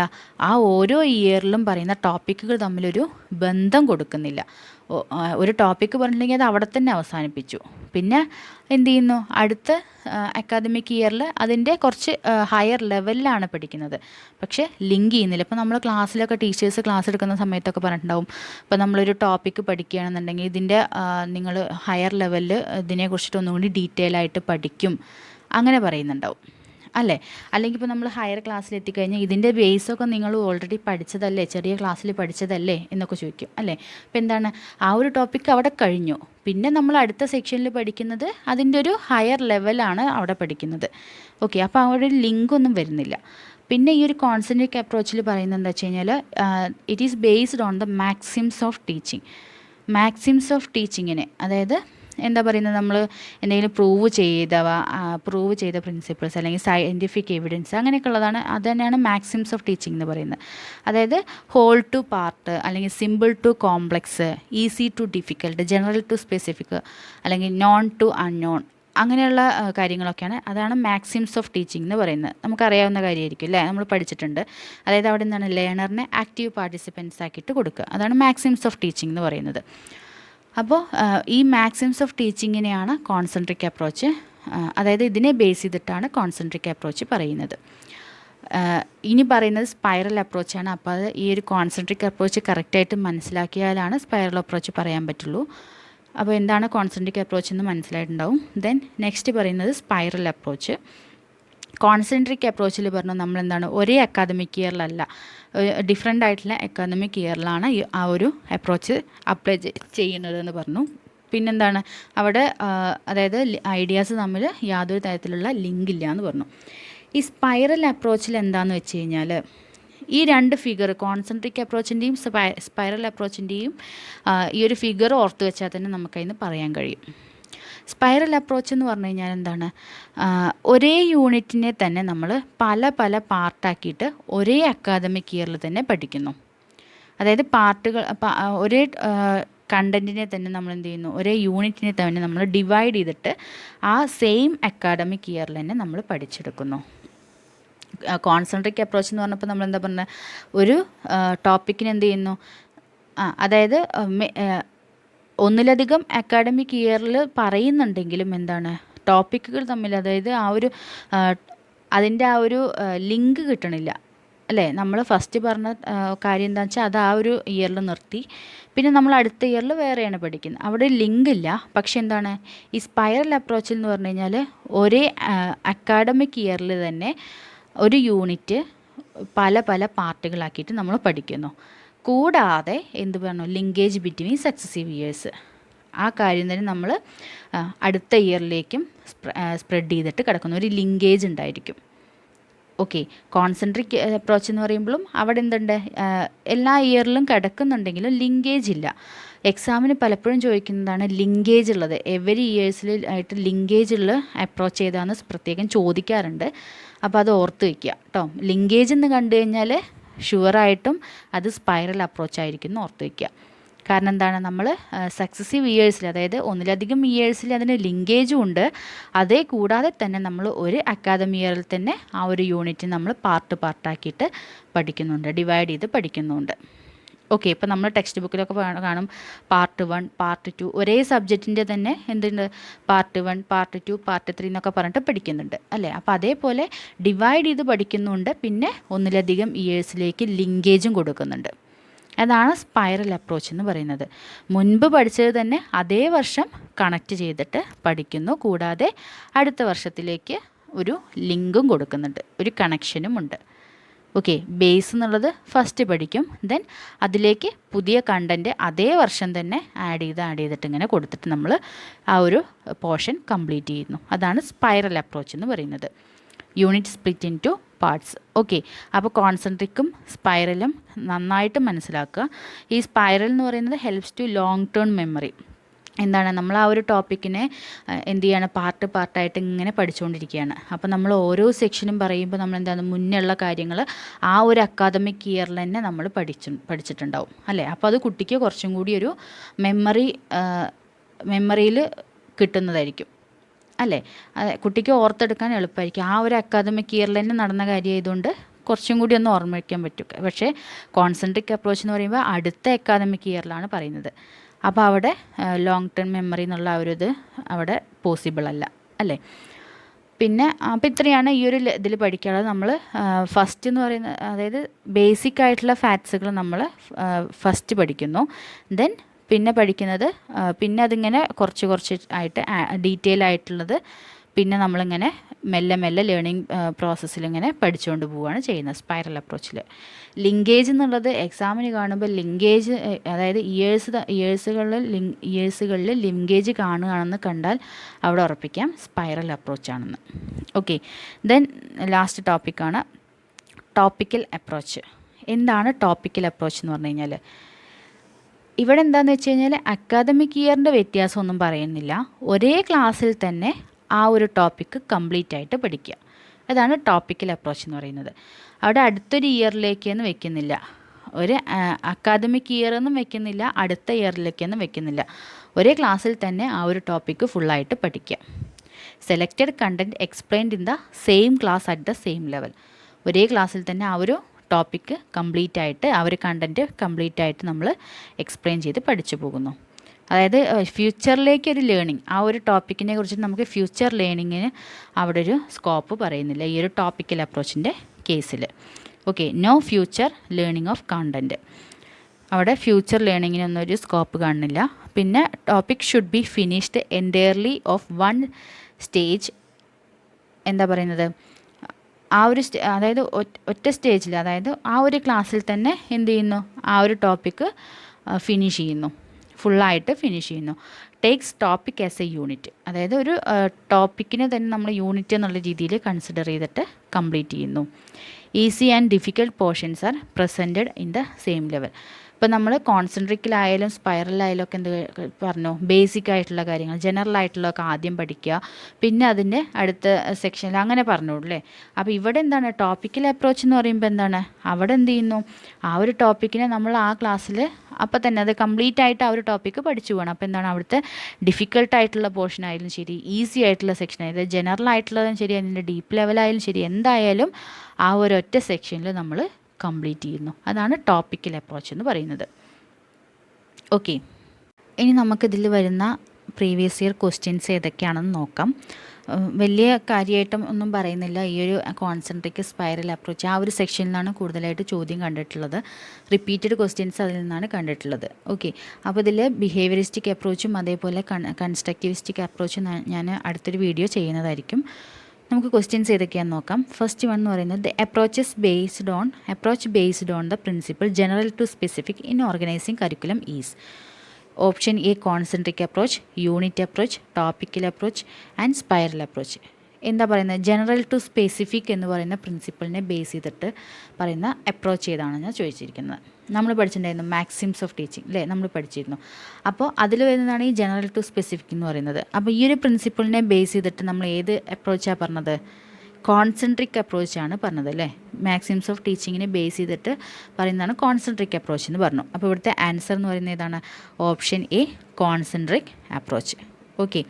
ആ ഓരോ ഇയറിലും പറയുന്ന ടോപ്പിക്കുകൾ തമ്മിലൊരു ബന്ധം കൊടുക്കുന്നില്ല. ഒരു ടോപ്പിക്ക് പറഞ്ഞിട്ടുണ്ടെങ്കിൽ അത് അവിടെ തന്നെ അവസാനിപ്പിച്ചു. പിന്നെ എന്ത് ചെയ്യുന്നു, അടുത്ത അക്കാദമിക് ഇയറിൽ അതിൻ്റെ കുറച്ച് ഹയർ ലെവലിലാണ് പഠിക്കുന്നത്, പക്ഷേ ലിങ്ക് ചെയ്യുന്നില്ല. ഇപ്പോൾ നമ്മൾ ക്ലാസ്സിലൊക്കെ ടീച്ചേഴ്സ് ക്ലാസ് എടുക്കുന്ന സമയത്തൊക്കെ പറഞ്ഞിട്ടുണ്ടാവും, ഇപ്പോൾ നമ്മളൊരു ടോപ്പിക്ക് പഠിക്കുകയാണെന്നുണ്ടെങ്കിൽ ഇതിൻ്റെ നിങ്ങൾ ഹയർ ലെവലിൽ ഇതിനെക്കുറിച്ചിട്ട് ഒന്നും കൂടി ഡീറ്റെയിൽ ആയിട്ട് പഠിക്കും, അങ്ങനെ പറയുന്നുണ്ടാവും അല്ലേ. അല്ലെങ്കിൽ ഇപ്പോൾ നമ്മൾ ഹയർ ക്ലാസ്സിൽ എത്തിക്കഴിഞ്ഞാൽ ഇതിൻ്റെ ബേസൊക്കെ നിങ്ങൾ ഓൾറെഡി പഠിച്ചതല്ലേ, ചെറിയ ക്ലാസ്സിൽ പഠിച്ചതല്ലേ എന്നൊക്കെ ചോദിക്കും അല്ലേ. അപ്പോൾ എന്താണ്, ആ ഒരു ടോപ്പിക്ക് അവിടെ കഴിഞ്ഞു. പിന്നെ നമ്മൾ അടുത്ത സെക്ഷനിൽ പഠിക്കുന്നത് അതിൻ്റെ ഒരു ഹയർ ലെവലാണ് അവിടെ പഠിക്കുന്നത്. ഓക്കെ, അപ്പോൾ അവിടെ ലിങ്കൊന്നും വരുന്നില്ല. പിന്നെ ഈ ഒരു കോൺസെൻട്രിക് അപ്രോച്ചിൽ പറയുന്നത് എന്താ വെച്ച് കഴിഞ്ഞാൽ, it is based on the maxims of teaching. Maxims of ടീച്ചിങ്ങിനെ, അതായത് എന്താ പറയുന്നത്, നമ്മൾ എന്തെങ്കിലും പ്രൂവ് ചെയ്ത പ്രിൻസിപ്പിൾസ് അല്ലെങ്കിൽ സയൻറ്റിഫിക് എവിഡൻസ് അങ്ങനെയൊക്കെ ഉള്ളതാണ്, അത് തന്നെയാണ് മാക്സിംസ് ഓഫ് ടീച്ചിങ് എന്ന് പറയുന്നത്. അതായത് ഹോൾ ടു പാർട്ട്, അല്ലെങ്കിൽ simple to complex, easy to difficult, general to specific, അല്ലെങ്കിൽ നോൺ ടു അൺനോൺ, അങ്ങനെയുള്ള കാര്യങ്ങളൊക്കെയാണ്, അതാണ് മാക്സിംസ് ഓഫ് ടീച്ചിങ് എന്ന് പറയുന്നത്. നമുക്കറിയാവുന്ന കാര്യമായിരിക്കും അല്ലേ, നമ്മൾ പഠിച്ചിട്ടുണ്ട്. അതായത് അവിടെ എന്താണ്, ലേണറിനെ ആക്റ്റീവ് പാർട്ടിസിപ്പൻസ് ആക്കിയിട്ട് കൊടുക്കുക, അതാണ് മാക്സിംസ് ഓഫ് ടീച്ചിങ് എന്ന് പറയുന്നത്. അപ്പോൾ ഈ മാക്സിംസ് ഓഫ് ടീച്ചിങ്ങിനെയാണ് കോൺസെൻട്രിക് അപ്രോച്ച്, അതായത് ഇതിനെ ബേസ് ചെയ്തിട്ടാണ് കോൺസെൻട്രിക് അപ്രോച്ച് പറയുന്നത്. ഇനി പറയുന്നത് സ്പൈറൽ അപ്രോച്ചാണ്. അപ്പോൾ അത് ഈ ഒരു കോൺസെൻട്രിക് അപ്രോച്ച് കറക്റ്റായിട്ട് മനസ്സിലാക്കിയാലാണ് സ്പൈറൽ അപ്രോച്ച് പറയാൻ പറ്റുള്ളൂ. അപ്പോൾ എന്താണ് കോൺസെൻട്രിക് അപ്രോച്ച് എന്ന് മനസ്സിലായിട്ടുണ്ടാവും. ദെൻ നെക്സ്റ്റ് പറയുന്നത് സ്പൈറൽ അപ്രോച്ച്. കോൺസെൻട്രിക് അപ്രോച്ചിൽ പറഞ്ഞു നമ്മളെന്താണ്, ഒരേ അക്കാദമിക് ഇയറിലല്ല, ഡിഫറെൻ്റ് ആയിട്ടുള്ള അക്കാദമിക് ഇയറിലാണ് ആ ഒരു അപ്രോച്ച് അപ്ലൈ ചെയ്യുന്നതെന്ന് പറഞ്ഞു. പിന്നെന്താണ്, അവിടെ അതായത് ഐഡിയാസ് തമ്മിൽ യാതൊരു തരത്തിലുള്ള ലിങ്ക് ഇല്ല എന്ന് പറഞ്ഞു. ഈ സ്പൈറൽ അപ്രോച്ചിൽ എന്താണെന്ന് വെച്ച് കഴിഞ്ഞാൽ, ഈ 2 ഫിഗർ, കോൺസെൻട്രിക് അപ്രോച്ചിൻ്റെയും സ്പൈറൽ അപ്രോച്ചിൻ്റെയും ഈ ഒരു ഫിഗർ ഓർത്ത് വെച്ചാൽ തന്നെ നമുക്കതിന് പറയാൻ കഴിയും. സ്പൈറൽ അപ്രോച്ച് എന്ന് പറഞ്ഞു കഴിഞ്ഞാൽ എന്താണ്, ഒരേ യൂണിറ്റിനെ തന്നെ നമ്മൾ പല പല പാർട്ടാക്കിയിട്ട് ഒരേ അക്കാദമിക് ഇയറിൽ തന്നെ പഠിക്കുന്നു. അതായത് പാർട്ടുകൾ, ഒരേ കണ്ടൻറ്റിനെ തന്നെ നമ്മൾ എന്ത് ചെയ്യുന്നു, ഒരേ യൂണിറ്റിനെ തന്നെ നമ്മൾ ഡിവൈഡ് ചെയ്തിട്ട് ആ സെയിം അക്കാദമിക് ഇയറിൽ തന്നെ നമ്മൾ പഠിച്ചെടുക്കുന്നു. കോൺസെൻട്രിക് അപ്രോച്ച് എന്ന് പറഞ്ഞപ്പോൾ നമ്മൾ എന്താ പറഞ്ഞത്, ഒരു ടോപ്പിക്കിന് എന്ത് ചെയ്യുന്നു, അതായത് ഒന്നിലധികം അക്കാഡമിക് ഇയറിൽ പറയുന്നുണ്ടെങ്കിലും എന്താണ്, ടോപ്പിക്കുകൾ തമ്മിൽ, അതായത് അതിൻ്റെ ആ ഒരു ലിങ്ക് കിട്ടണില്ല അല്ലേ. നമ്മൾ ഫസ്റ്റ് പറഞ്ഞ കാര്യം എന്താണെന്ന് വെച്ചാൽ അത് ആ ഒരു ഇയറിൽ നിർത്തി, പിന്നെ നമ്മൾ അടുത്ത ഇയറിൽ വേറെയാണ് പഠിക്കുന്നത്. അവിടെ ലിങ്ക് ഇല്ല. പക്ഷെ എന്താണ് ഈ സ്പൈറൽ അപ്രോച്ചിൽ എന്ന് പറഞ്ഞു കഴിഞ്ഞാൽ ഒരേ അക്കാഡമിക് ഇയറിൽ തന്നെ ഒരു യൂണിറ്റ് പല പല പാർട്ടുകളാക്കിയിട്ട് നമ്മൾ പഠിക്കുന്നു. കൂടാതെ എന്ത് പറഞ്ഞു, ലിങ്കേജ് ബിറ്റ്വീൻ സക്സസീവ് ഇയേഴ്സ്, ആ കാര്യം തന്നെ നമ്മൾ അടുത്ത ഇയറിലേക്കും സ്പ്രെഡ് ചെയ്തിട്ട് കിടക്കുന്നു. ഒരു ലിങ്കേജ് ഉണ്ടായിരിക്കും. ഓക്കെ, കോൺസെൻട്രിക് അപ്രോച്ച് എന്ന് പറയുമ്പോഴും അവിടെ എന്തുണ്ട്, എല്ലാ ഇയറിലും കിടക്കുന്നുണ്ടെങ്കിലും ലിങ്കേജ് ഇല്ല. എക്സാമിന് പലപ്പോഴും ചോദിക്കുന്നതാണ് ലിങ്കേജ് ഉള്ളത്, എവരി ഇയേഴ്സിൽ ആയിട്ട് ലിങ്കേജ് ഉള്ള അപ്രോച്ച് ചെയ്താന്ന് പ്രത്യേകം ചോദിക്കാറുണ്ട്. അപ്പോൾ അത് ഓർത്ത് വയ്ക്കുക കേട്ടോ. ലിങ്കേജ് എന്ന് കണ്ടു കഴിഞ്ഞാൽ ഷുവറായിട്ടും അത് സ്പൈറൽ അപ്രോച്ച് ആയിരിക്കും എന്ന് ഓർത്ത് വയ്ക്കുക. കാരണം എന്താണ്, നമ്മൾ സക്സസീവ് ഇയേഴ്സിൽ, അതായത് ഒന്നിലധികം ഇയേഴ്സിൽ അതിന് ലിങ്കേജും ഉണ്ട്. അതേ കൂടാതെ തന്നെ നമ്മൾ ഒരു അക്കാദമി ഇയറിൽ തന്നെ ആ ഒരു യൂണിറ്റ് നമ്മൾ പാർട്ടാക്കിയിട്ട് പഠിക്കുന്നുണ്ട്, ഡിവൈഡ് ചെയ്ത് പഠിക്കുന്നുണ്ട്. ഓക്കെ, ഇപ്പോൾ നമ്മൾ ടെക്സ്റ്റ് ബുക്കിലൊക്കെ കാണും പാർട്ട് 1, പാർട്ട് 2, ഒരേ സബ്ജക്റ്റിൻ്റെ തന്നെ എന്തുണ്ട്, പാർട്ട് 1, പാർട്ട് 2, പാർട്ട് 3 എന്നൊക്കെ പറഞ്ഞിട്ട് പഠിക്കുന്നുണ്ട് അല്ലേ. അപ്പോൾ അതേപോലെ ഡിവൈഡ് ചെയ്ത് പഠിക്കുന്നുണ്ട്. പിന്നെ ഒന്നിലധികം ഇയേഴ്സിലേക്ക് ലിങ്കേജും കൊടുക്കുന്നുണ്ട്. അതാണ് സ്പൈറൽ അപ്രോച്ച് എന്ന് പറയുന്നത്. മുൻപ് പഠിച്ചത് തന്നെ അതേ വർഷം കണക്റ്റ് ചെയ്തിട്ട് പഠിക്കുന്നു. കൂടാതെ അടുത്ത വർഷത്തിലേക്ക് ഒരു ലിങ്കും കൊടുക്കുന്നുണ്ട്, ഒരു കണക്ഷനും ഉണ്ട്. ഓക്കെ, ബേസ് എന്നുള്ളത് ഫസ്റ്റ് പഠിക്കും, ദെൻ അതിലേക്ക് പുതിയ കണ്ടൻറ്റ് അതേ വർഷം തന്നെ ആഡ് ചെയ്തിട്ട് ഇങ്ങനെ കൊടുത്തിട്ട് നമ്മൾ ആ ഒരു പോർഷൻ കംപ്ലീറ്റ് ചെയ്യുന്നു. അതാണ് സ്പൈറൽ അപ്രോച്ച് എന്ന് പറയുന്നത്. Unit split into parts. Okay, അപ്പോൾ കോൺസെൻട്രിക്കും സ്പൈറലും നന്നായിട്ട് മനസ്സിലാക്കുക. ഈ സ്പൈറൽ എന്ന് പറയുന്നത് helps to long term memory. എന്താണ്, നമ്മൾ ആ ഒരു ടോപ്പിക്കിനെ എന്ത് ചെയ്യാണ്, പാർട്ടായിട്ട് ഇങ്ങനെ പഠിച്ചുകൊണ്ടിരിക്കുകയാണ്. അപ്പോൾ നമ്മൾ ഓരോ സെക്ഷനും പറയുമ്പോൾ നമ്മൾ എന്താണ്, മുന്നേ ഉള്ള കാര്യങ്ങൾ ആ ഒരു അക്കാദമിക് ഇയറിൽ തന്നെ നമ്മൾ പഠിച്ചിട്ടുണ്ടാവും അല്ലേ. അപ്പോൾ അത് കുട്ടിക്ക് കുറച്ചും കൂടി ഒരു മെമ്മറിയിൽ കിട്ടുന്നതായിരിക്കും അല്ലേ. കുട്ടിക്ക് ഓർത്തെടുക്കാൻ എളുപ്പമായിരിക്കും. ആ ഒരു അക്കാദമിക് ഇയറിൽ തന്നെ നടന്ന കാര്യമായതുകൊണ്ട് കുറച്ചും കൂടി ഒന്ന് ഓർമ്മ വയ്ക്കാൻ പറ്റും. പക്ഷേ കോൺസെൻട്രിക് അപ്രോച്ച് എന്ന് പറയുമ്പോൾ അടുത്ത അക്കാദമിക് ഇയറിലാണ് പറയുന്നത്. അപ്പോൾ അവിടെ ലോങ് ടേം മെമ്മറി എന്നുള്ള ആ ഒരു ഇത് അവിടെ പോസിബിൾ അല്ല അല്ലേ. പിന്നെ അപ്പോൾ ഇത്രയാണ് ഈ ഒരു ഇതിൽ പഠിക്കാനുള്ളത്. നമ്മൾ ഫസ്റ്റ് എന്ന് പറയുന്നത്, അതായത് ബേസിക് ആയിട്ടുള്ള ഫാക്ട്സുകൾ നമ്മൾ ഫസ്റ്റ് പഠിക്കുന്നു. ദെൻ പിന്നെ പഠിക്കുന്നത്, പിന്നെ അതിങ്ങനെ കുറച്ച് ആയിട്ട് ഡീറ്റെയിൽ ആയിട്ടുള്ളത് പിന്നെ നമ്മളിങ്ങനെ മെല്ലെ ലേണിംഗ് പ്രോസസ്സിലിങ്ങനെ പഠിച്ചുകൊണ്ട് പോവുകയാണ് ചെയ്യുന്നത് സ്പൈറൽ അപ്രോച്ചിൽ. ലിങ്കേജ് എന്നുള്ളത് എക്സാമിന് കാണുമ്പോൾ ലിങ്കേജ്, അതായത് ഇയേഴ്സുകളിൽ ലിങ്കേജ് കാണുകയാണെന്ന് കണ്ടാൽ അവിടെ ഉറപ്പിക്കാം സ്പൈറൽ അപ്രോച്ചാണെന്ന്. ഓക്കെ, ദെൻ ലാസ്റ്റ് ടോപ്പിക്കാണ് ടോപ്പിക്കൽ അപ്രോച്ച്. എന്താണ് ടോപ്പിക്കൽ അപ്രോച്ച് എന്ന് പറഞ്ഞു കഴിഞ്ഞാൽ, ഇവിടെ എന്താണെന്ന് വെച്ച് കഴിഞ്ഞാൽ അക്കാദമിക് ഇയറിൻ്റെ വ്യത്യാസമൊന്നും പറയുന്നില്ല. ഒരേ ക്ലാസ്സിൽ തന്നെ ആ ഒരു ടോപ്പിക്ക് കംപ്ലീറ്റ് ആയിട്ട് പഠിക്കുക. അതാണ് ടോപ്പിക്കൽ അപ്രോച്ച് എന്ന് പറയുന്നത്. അവിടെ അടുത്തൊരു ഇയറിലേക്കൊന്നും വെക്കുന്നില്ല, ഒരു അക്കാദമിക് ഇയറൊന്നും വെക്കുന്നില്ല, അടുത്ത ഇയറിലേക്കൊന്നും വെക്കുന്നില്ല. ഒരേ ക്ലാസ്സിൽ തന്നെ ആ ഒരു ടോപ്പിക്ക് ഫുള്ളായിട്ട് പഠിക്കുക. Selected content explained in the same class at the same level. ഒരേ ക്ലാസ്സിൽ തന്നെ ആ ഒരു ടോപ്പിക്ക് കംപ്ലീറ്റ് ആയിട്ട്, ആ ഒരു കണ്ടൻറ്റ് കംപ്ലീറ്റ് ആയിട്ട് നമ്മൾ എക്സ്പ്ലെയിൻ ചെയ്ത് പഠിച്ചു പോകുന്നു. അതായത് ഫ്യൂച്ചറിലേക്ക് ഒരു ലേണിംഗ്, ആ ഒരു ടോപ്പിക്കിനെ കുറിച്ച് നമുക്ക് ഫ്യൂച്ചർ ലേണിങ്ങിന് അവിടെ ഒരു സ്കോപ്പ് പറയുന്നില്ല ഈ ഒരു ടോപ്പിക്കൽ അപ്രോച്ചിൻ്റെ കേസിൽ. Okay, no future learning of content, അവിടെ ഫ്യൂച്ചർ ലേണിങ്ങിനൊന്നും ഒരു സ്കോപ്പ് കാണുന്നില്ല. പിന്നെ topic should be finished entirely of one stage. എന്താ പറയുന്നത്, ആ ഒരു അതായത് ഒറ്റ സ്റ്റേജിൽ, അതായത് ആ ഒരു ക്ലാസ്സിൽ തന്നെ എന്ത് ചെയ്യുന്നു, ആ ഒരു ടോപ്പിക്ക് ഫിനിഷ് ചെയ്യുന്നു, ഫുള്ളായിട്ട് ഫിനിഷ് ചെയ്യുന്നു. Takes topic as A unit, അതായത് ഒരു ടോപ്പിക്കിനെ തന്നെ നമ്മൾ യൂണിറ്റ് എന്നുള്ള രീതിയിൽ കൺസിഡർ ചെയ്തിട്ട് കംപ്ലീറ്റ് ചെയ്യുന്നു. Easy and difficult portions are presented in the same level. ഇപ്പോൾ നമ്മൾ കോൺസെൻട്രിക്കിലായാലും സ്പൈറലായാലും ഒക്കെ എന്ത് പറഞ്ഞു, ബേസിക് ആയിട്ടുള്ള കാര്യങ്ങൾ, ജനറൽ ആയിട്ടുള്ളതൊക്കെ ആദ്യം പഠിക്കുക, പിന്നെ അതിൻ്റെ അടുത്ത സെക്ഷനിൽ അങ്ങനെ പറഞ്ഞോളൂ. അപ്പോൾ ഇവിടെ എന്താണ് ടോപ്പിക്കൽ അപ്രോച്ച് എന്ന് പറയുമ്പോൾ എന്താണ്, അവിടെ എന്ത് ചെയ്യുന്നു, ആ ഒരു ടോപ്പിക്കിനെ നമ്മൾ ആ ക്ലാസ്സിൽ അപ്പോൾ തന്നെ അത് കംപ്ലീറ്റ് ആയിട്ട് ആ ഒരു ടോപ്പിക്ക് പഠിച്ചു പോകണം. അപ്പോൾ എന്താണ് അവിടുത്തെ ഡിഫിക്കൽട്ടായിട്ടുള്ള പോർഷൻ ആയാലും ശരി, ഈസി ആയിട്ടുള്ള സെക്ഷൻ ആയാലും, ജനറൽ ആയിട്ടുള്ളതും ശരി, അതിൻ്റെ ഡീപ്പ് ലെവലായാലും ശരി, എന്തായാലും ആ ഒരൊറ്റ സെക്ഷനിൽ നമ്മൾ കംപ്ലീറ്റ് ചെയ്യുന്നു. അതാണ് ടോപ്പിക്കൽ അപ്രോച്ച് എന്ന് പറയുന്നത്. ഓക്കെ, ഇനി നമുക്കിതിൽ വരുന്ന പ്രീവിയസ് ഇയർ ക്വസ്റ്റ്യൻസ് ഏതൊക്കെയാണെന്ന് നോക്കാം. വലിയ കാര്യമായിട്ടും ഒന്നും പറയുന്നില്ല. ഈ ഒരു കോൺസെൻട്രിക് സ്പൈറൽ അപ്രോച്ച് ആ ഒരു സെക്ഷനിൽ നിന്നാണ് കൂടുതലായിട്ട് ചോദ്യം കണ്ടിട്ടുള്ളത്. റിപ്പീറ്റഡ് ക്വസ്റ്റ്യൻസ് അതിൽ നിന്നാണ് കണ്ടിട്ടുള്ളത്. ഓക്കെ, അപ്പോൾ ഇതിൽ ബിഹേവിയറിസ്റ്റിക് അപ്രോച്ചും അതേപോലെ കൺസ്ട്രക്റ്റിവിസ്റ്റിക് അപ്രോച്ചും ഞാൻ അടുത്തൊരു വീഡിയോ ചെയ്യുന്നതായിരിക്കും. നമുക്ക് ക്വസ്റ്റ്യൻസ് ഏതൊക്കെയാണെന്ന് നോക്കാം. ഫസ്റ്റ് വൺ എന്ന് പറയുന്നത് the approach based on the principle general to specific in organising curriculum is. Option A concentric approach, unit approach, topical approach and spiral approach. എന്താ പറയുന്നത്? ജനറൽ ടു സ്പെസിഫിക് എന്ന് പറയുന്ന പ്രിൻസിപ്പിളിനെ ബേസ് ചെയ്തിട്ട് പറയുന്ന അപ്രോച്ച് ഏതാണെന്ന് ചോദിച്ചിരിക്കുന്നത്. നമ്മൾ പഠിച്ചിട്ടുണ്ടായിരുന്നു മാക്സിംസ് ഓഫ് ടീച്ചിങ് അല്ലേ, നമ്മൾ പഠിച്ചിരുന്നു. അപ്പോൾ അതിൽ വരുന്നതാണ് ഈ ജനറൽ ടു സ്പെസിഫിക് എന്ന് പറയുന്നത്. അപ്പോൾ ഈ ഒരു പ്രിൻസിപ്പിളിനെ ബേസ് ചെയ്തിട്ട് നമ്മൾ ഏത് അപ്രോച്ചാണ് പറഞ്ഞത്? കോൺസെൻട്രിക് അപ്രോച്ചാണ് പറഞ്ഞത് അല്ലേ. മാക്സിംസ് ഓഫ് ടീച്ചിങ്ങിനെ ബേസ് ചെയ്തിട്ട് പറയുന്നതാണ് കോൺസെൻട്രിക് അപ്രോച്ച് എന്ന് പറഞ്ഞു. അപ്പോൾ ഇവിടുത്തെ ആൻസർ എന്ന് പറയുന്നത് ഏതാണ്? Option A concentric approach. Okay,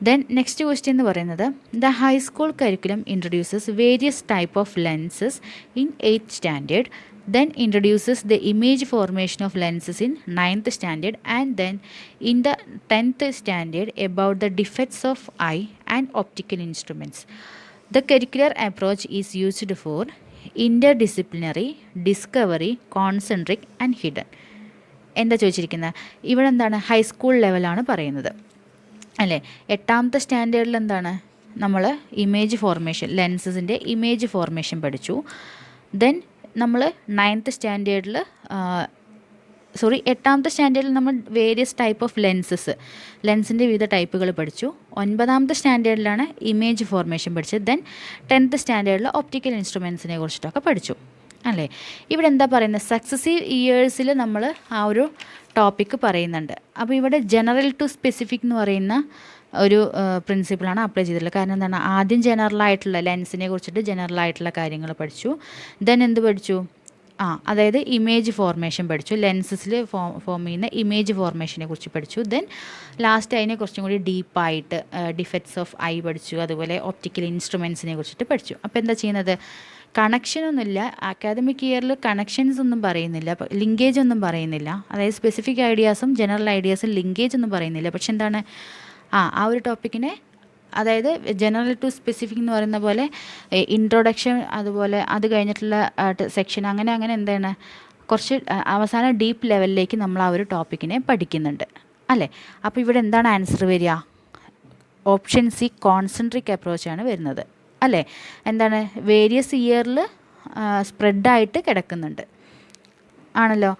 then next question എന്ന് പറയുന്നത് the high school curriculum introduces various type of lenses in 8th standard, then introduces the image formation of lenses in 9th standard, and then in the 10th standard about the defects of eye and optical instruments. The curricular approach is used for interdisciplinary, discovery, concentric and hidden. എന്താ ചോദിച്ചിരിക്കുന്നത്? ഇവിടെ എന്താണ്? ഹൈസ്കൂൾ ലെവലാണ് പറയുന്നത് അല്ലേ. 8th സ്റ്റാൻഡേർഡിൽ എന്താണ്? നമ്മൾ ഇമേജ് ഫോർമേഷൻ, ലെൻസസിൻ്റെ ഇമേജ് ഫോർമേഷൻ പഠിച്ചു. ദെൻ നമ്മൾ 9th സ്റ്റാൻഡേർഡിൽ 8th സ്റ്റാൻഡേർഡിൽ നമ്മൾ വേരിയസ് ടൈപ്പ് ഓഫ് ലെൻസിൻ്റെ വിവിധ ടൈപ്പുകൾ പഠിച്ചു. 9th സ്റ്റാൻഡേർഡിലാണ് ഇമേജ് ഫോർമേഷൻ പഠിച്ചത്. ദെൻ 10th സ്റ്റാൻഡേർഡിൽ ഒപ്റ്റിക്കൽ ഇൻസ്ട്രുമെൻസിനെ കുറിച്ചിട്ടൊക്കെ പഠിച്ചു അല്ലേ. ഇവിടെ എന്താ പറയുന്നത്? സക്സസീവ് ഇയേഴ്സിൽ നമ്മൾ ആ ഒരു ടോപ്പിക്ക് പറയുന്നുണ്ട്. അപ്പോൾ ഇവിടെ ജനറൽ ടു സ്പെസിഫിക് എന്ന് പറയുന്ന ഒരു പ്രിൻസിപ്പിളാണ് അപ്ലൈ ചെയ്തിട്ടുള്ളത്. കാരണം എന്താണ്? ആദ്യം ജനറലായിട്ടുള്ള ലെൻസിനെ കുറിച്ചിട്ട് ജനറലായിട്ടുള്ള കാര്യങ്ങൾ പഠിച്ചു. ദെൻ എന്ത് പഠിച്ചു? അതായത് ഇമേജ് ഫോർമേഷൻ പഠിച്ചു. ലെൻസസിൽ ഫോം ചെയ്യുന്ന ഇമേജ് ഫോർമേഷനെ കുറിച്ച് പഠിച്ചു. ദെൻ ലാസ്റ്റ് അതിനെ കുറച്ചും കൂടി ഡീപ്പായിട്ട് ഡിഫക്ട്സ് ഓഫ് ഐ പഠിച്ചു. അതുപോലെ ഒപ്റ്റിക്കൽ ഇൻസ്ട്രുമെൻസിനെ കുറിച്ചിട്ട് പഠിച്ചു. അപ്പോൾ എന്താ ചെയ്യുന്നത്? കണക്ഷനൊന്നുമില്ല. അക്കാദമിക് ഇയറിൽ കണക്ഷൻസ് ഒന്നും പറയുന്നില്ല, ലിങ്കേജ് ഒന്നും പറയുന്നില്ല. അതായത് സ്പെസിഫിക് ഐഡിയാസും ജനറൽ ഐഡിയാസും ലിങ്കേജ് ഒന്നും പറയുന്നില്ല. പക്ഷെ എന്താണ്? ആ ഒരു ടോപ്പിക്കിനെ, അതായത് ജനറൽ ടു സ്പെസിഫിക് എന്ന് പറയുന്ന പോലെ ഇൻട്രൊഡക്ഷൻ, അതുപോലെ അത് കഴിഞ്ഞിട്ടുള്ള സെക്ഷൻ, അങ്ങനെ എന്താണ്, കുറച്ച് അവസാനം ഡീപ്പ് ലെവലിലേക്ക് നമ്മൾ ആ ഒരു ടോപ്പിക്കിനെ പഠിക്കുന്നുണ്ട് അല്ലേ. അപ്പോൾ ഇവിടെ എന്താണ് ആൻസർ വരിക? ഓപ്ഷൻ സി കോൺസെൻട്രിക് അപ്രോച്ചാണ് വരുന്നത് അല്ലേ. എന്താണ്? വേരിയസ് ഇയറിൽ സ്പ്രെഡായിട്ട് കിടക്കുന്നുണ്ട് ആണല്ലോ.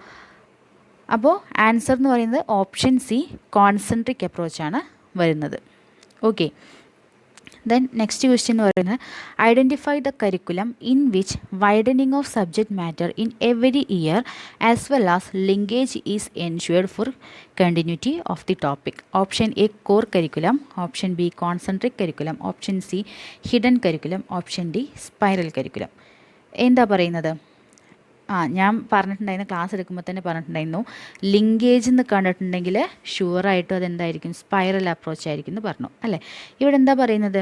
അപ്പോൾ ആൻസർ എന്ന് പറയുന്നത് ഓപ്ഷൻ സി കോൺസെൻട്രിക് അപ്രോച്ചാണ് വരുന്നത്. ഓക്കെ, ദെൻ നെക്സ്റ്റ് ക്വസ്റ്റ്യൻ എന്ന് പറയുന്നത് identify the curriculum in which widening of subject matter in every year as well as linkage is ensured for continuity of the topic. Option A core curriculum, option B concentric curriculum, option C hidden curriculum, option D spiral curriculum. എന്താ പറയുന്നത്? ഞാൻ പറഞ്ഞിട്ടുണ്ടായിരുന്നു, ക്ലാസ് എടുക്കുമ്പോൾ തന്നെ പറഞ്ഞിട്ടുണ്ടായിരുന്നു, ലിങ്കേജ് എന്ന് കണ്ടിട്ടുണ്ടെങ്കിൽ ഷുവറായിട്ടും അതെന്തായിരിക്കും? സ്പൈറൽ അപ്രോച്ച് ആയിരിക്കും എന്ന് പറഞ്ഞു അല്ലേ. ഇവിടെ എന്താ പറയുന്നത്?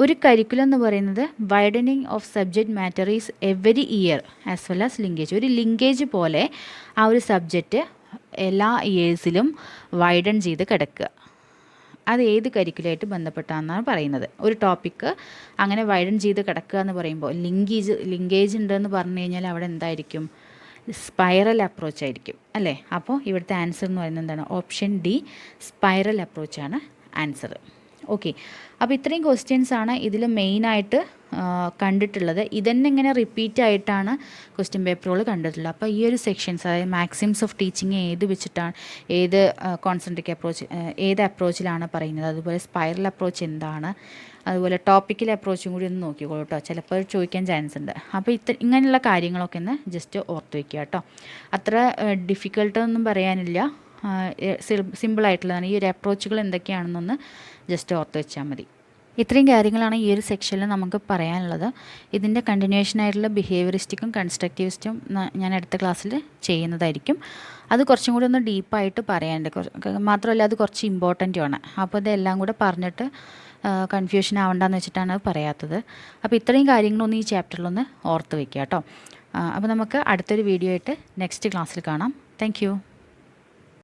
ഒരു കരിക്കുലം എന്ന് പറയുന്നത് widening of subject matter is every year as well as linkage. ഒരു ലിങ്കേജ് പോലെ ആ ഒരു സബ്ജക്റ്റ് എല്ലാ ഇയേഴ്സിലും വൈഡൻ ചെയ്ത് കിടക്കുക. അത് ഏത് കരിക്കുലമായിട്ട് ബന്ധപ്പെട്ടാണെന്നാണ് പറയുന്നത്. ഒരു ടോപ്പിക്ക് അങ്ങനെ വൈഡൻ ചെയ്ത് കിടക്കുക എന്ന് പറയുമ്പോൾ ലിങ്കേജ് ഉണ്ടെന്ന് പറഞ്ഞു കഴിഞ്ഞാൽ അവിടെ എന്തായിരിക്കും? സ്പൈറൽ അപ്രോച്ച് ആയിരിക്കും അല്ലേ. അപ്പോൾ ഇവിടുത്തെ ആൻസർ എന്ന് പറയുന്നത് എന്താണ്? ഓപ്ഷൻ ഡി സ്പൈറൽ അപ്രോച്ചാണ് ആൻസർ. ഓക്കെ, അപ്പോൾ ഇത്രയും ക്വസ്റ്റ്യൻസ് ആണ് ഇതിൽ മെയിനായിട്ട് കണ്ടിട്ടുള്ളത്. ഇതന്നെ ഇങ്ങനെ റിപ്പീറ്റ് ആയിട്ടാണ് ക്വസ്റ്റ്യൻ പേപ്പറുകൾ കണ്ടിട്ടുള്ളത്. അപ്പോൾ ഈ ഒരു സെക്ഷൻസ്, അതായത് മാക്സിംസ് ഓഫ് ടീച്ചിങ് ഏത് വെച്ചിട്ടാണ്, ഏത് കോൺസെൻട്രിക് അപ്രോച്ച് ഏത് അപ്രോച്ചിലാണ് പറയുന്നത്, അതുപോലെ സ്പൈറൽ അപ്രോച്ച് എന്താണ്, അതുപോലെ ടോപ്പിക്കൽ അപ്രോച്ചും കൂടി ഒന്ന് നോക്കിക്കോളൂ കേട്ടോ. ചിലപ്പോൾ ചോദിക്കാൻ ചാൻസ് ഉണ്ട്. അപ്പോൾ ഇങ്ങനെയുള്ള കാര്യങ്ങളൊക്കെ ഒന്ന് ജസ്റ്റ് ഓർത്ത് വയ്ക്കുക കേട്ടോ. അത്ര ഡിഫിക്കൽട്ടൊന്നും പറയാനില്ല, സിമ്പിളായിട്ടുള്ളതാണ്. ഈ ഒരു അപ്രോച്ചുകൾ എന്തൊക്കെയാണെന്നൊന്ന് ജസ്റ്റ് ഓർത്ത് വെച്ചാൽ മതി. ഇത്രയും കാര്യങ്ങളാണ് ഈ ഒരു സെക്ഷനിൽ നമുക്ക് പറയാനുള്ളത്. ഇതിൻ്റെ കണ്ടിന്യൂഷനായിട്ടുള്ള ബിഹേവിയറിസ്റ്റിക്കും കൺസ്ട്രക്റ്റിവിസ്റ്റും ഞാൻ അടുത്ത ക്ലാസ്സിൽ ചെയ്യുന്നതായിരിക്കും. അത് കുറച്ചും കൂടി ഒന്ന് ഡീപ്പായിട്ട് പറയാനുണ്ട്. മാത്രമല്ല അത് കുറച്ച് ഇമ്പോർട്ടൻറ്റുമാണ്. അപ്പോൾ ഇതെല്ലാം കൂടെ പറഞ്ഞിട്ട് കൺഫ്യൂഷൻ ആവണ്ടെന്ന് വെച്ചിട്ടാണ് അത് പറയാത്തത്. അപ്പോൾ ഇത്രയും കാര്യങ്ങളൊന്ന് ഈ ചാപ്റ്ററിലൊന്ന് ഓർത്ത് വയ്ക്കുക കേട്ടോ. അപ്പോൾ നമുക്ക് അടുത്തൊരു വീഡിയോ ആയിട്ട് നെക്സ്റ്റ് ക്ലാസ്സിൽ കാണാം. താങ്ക്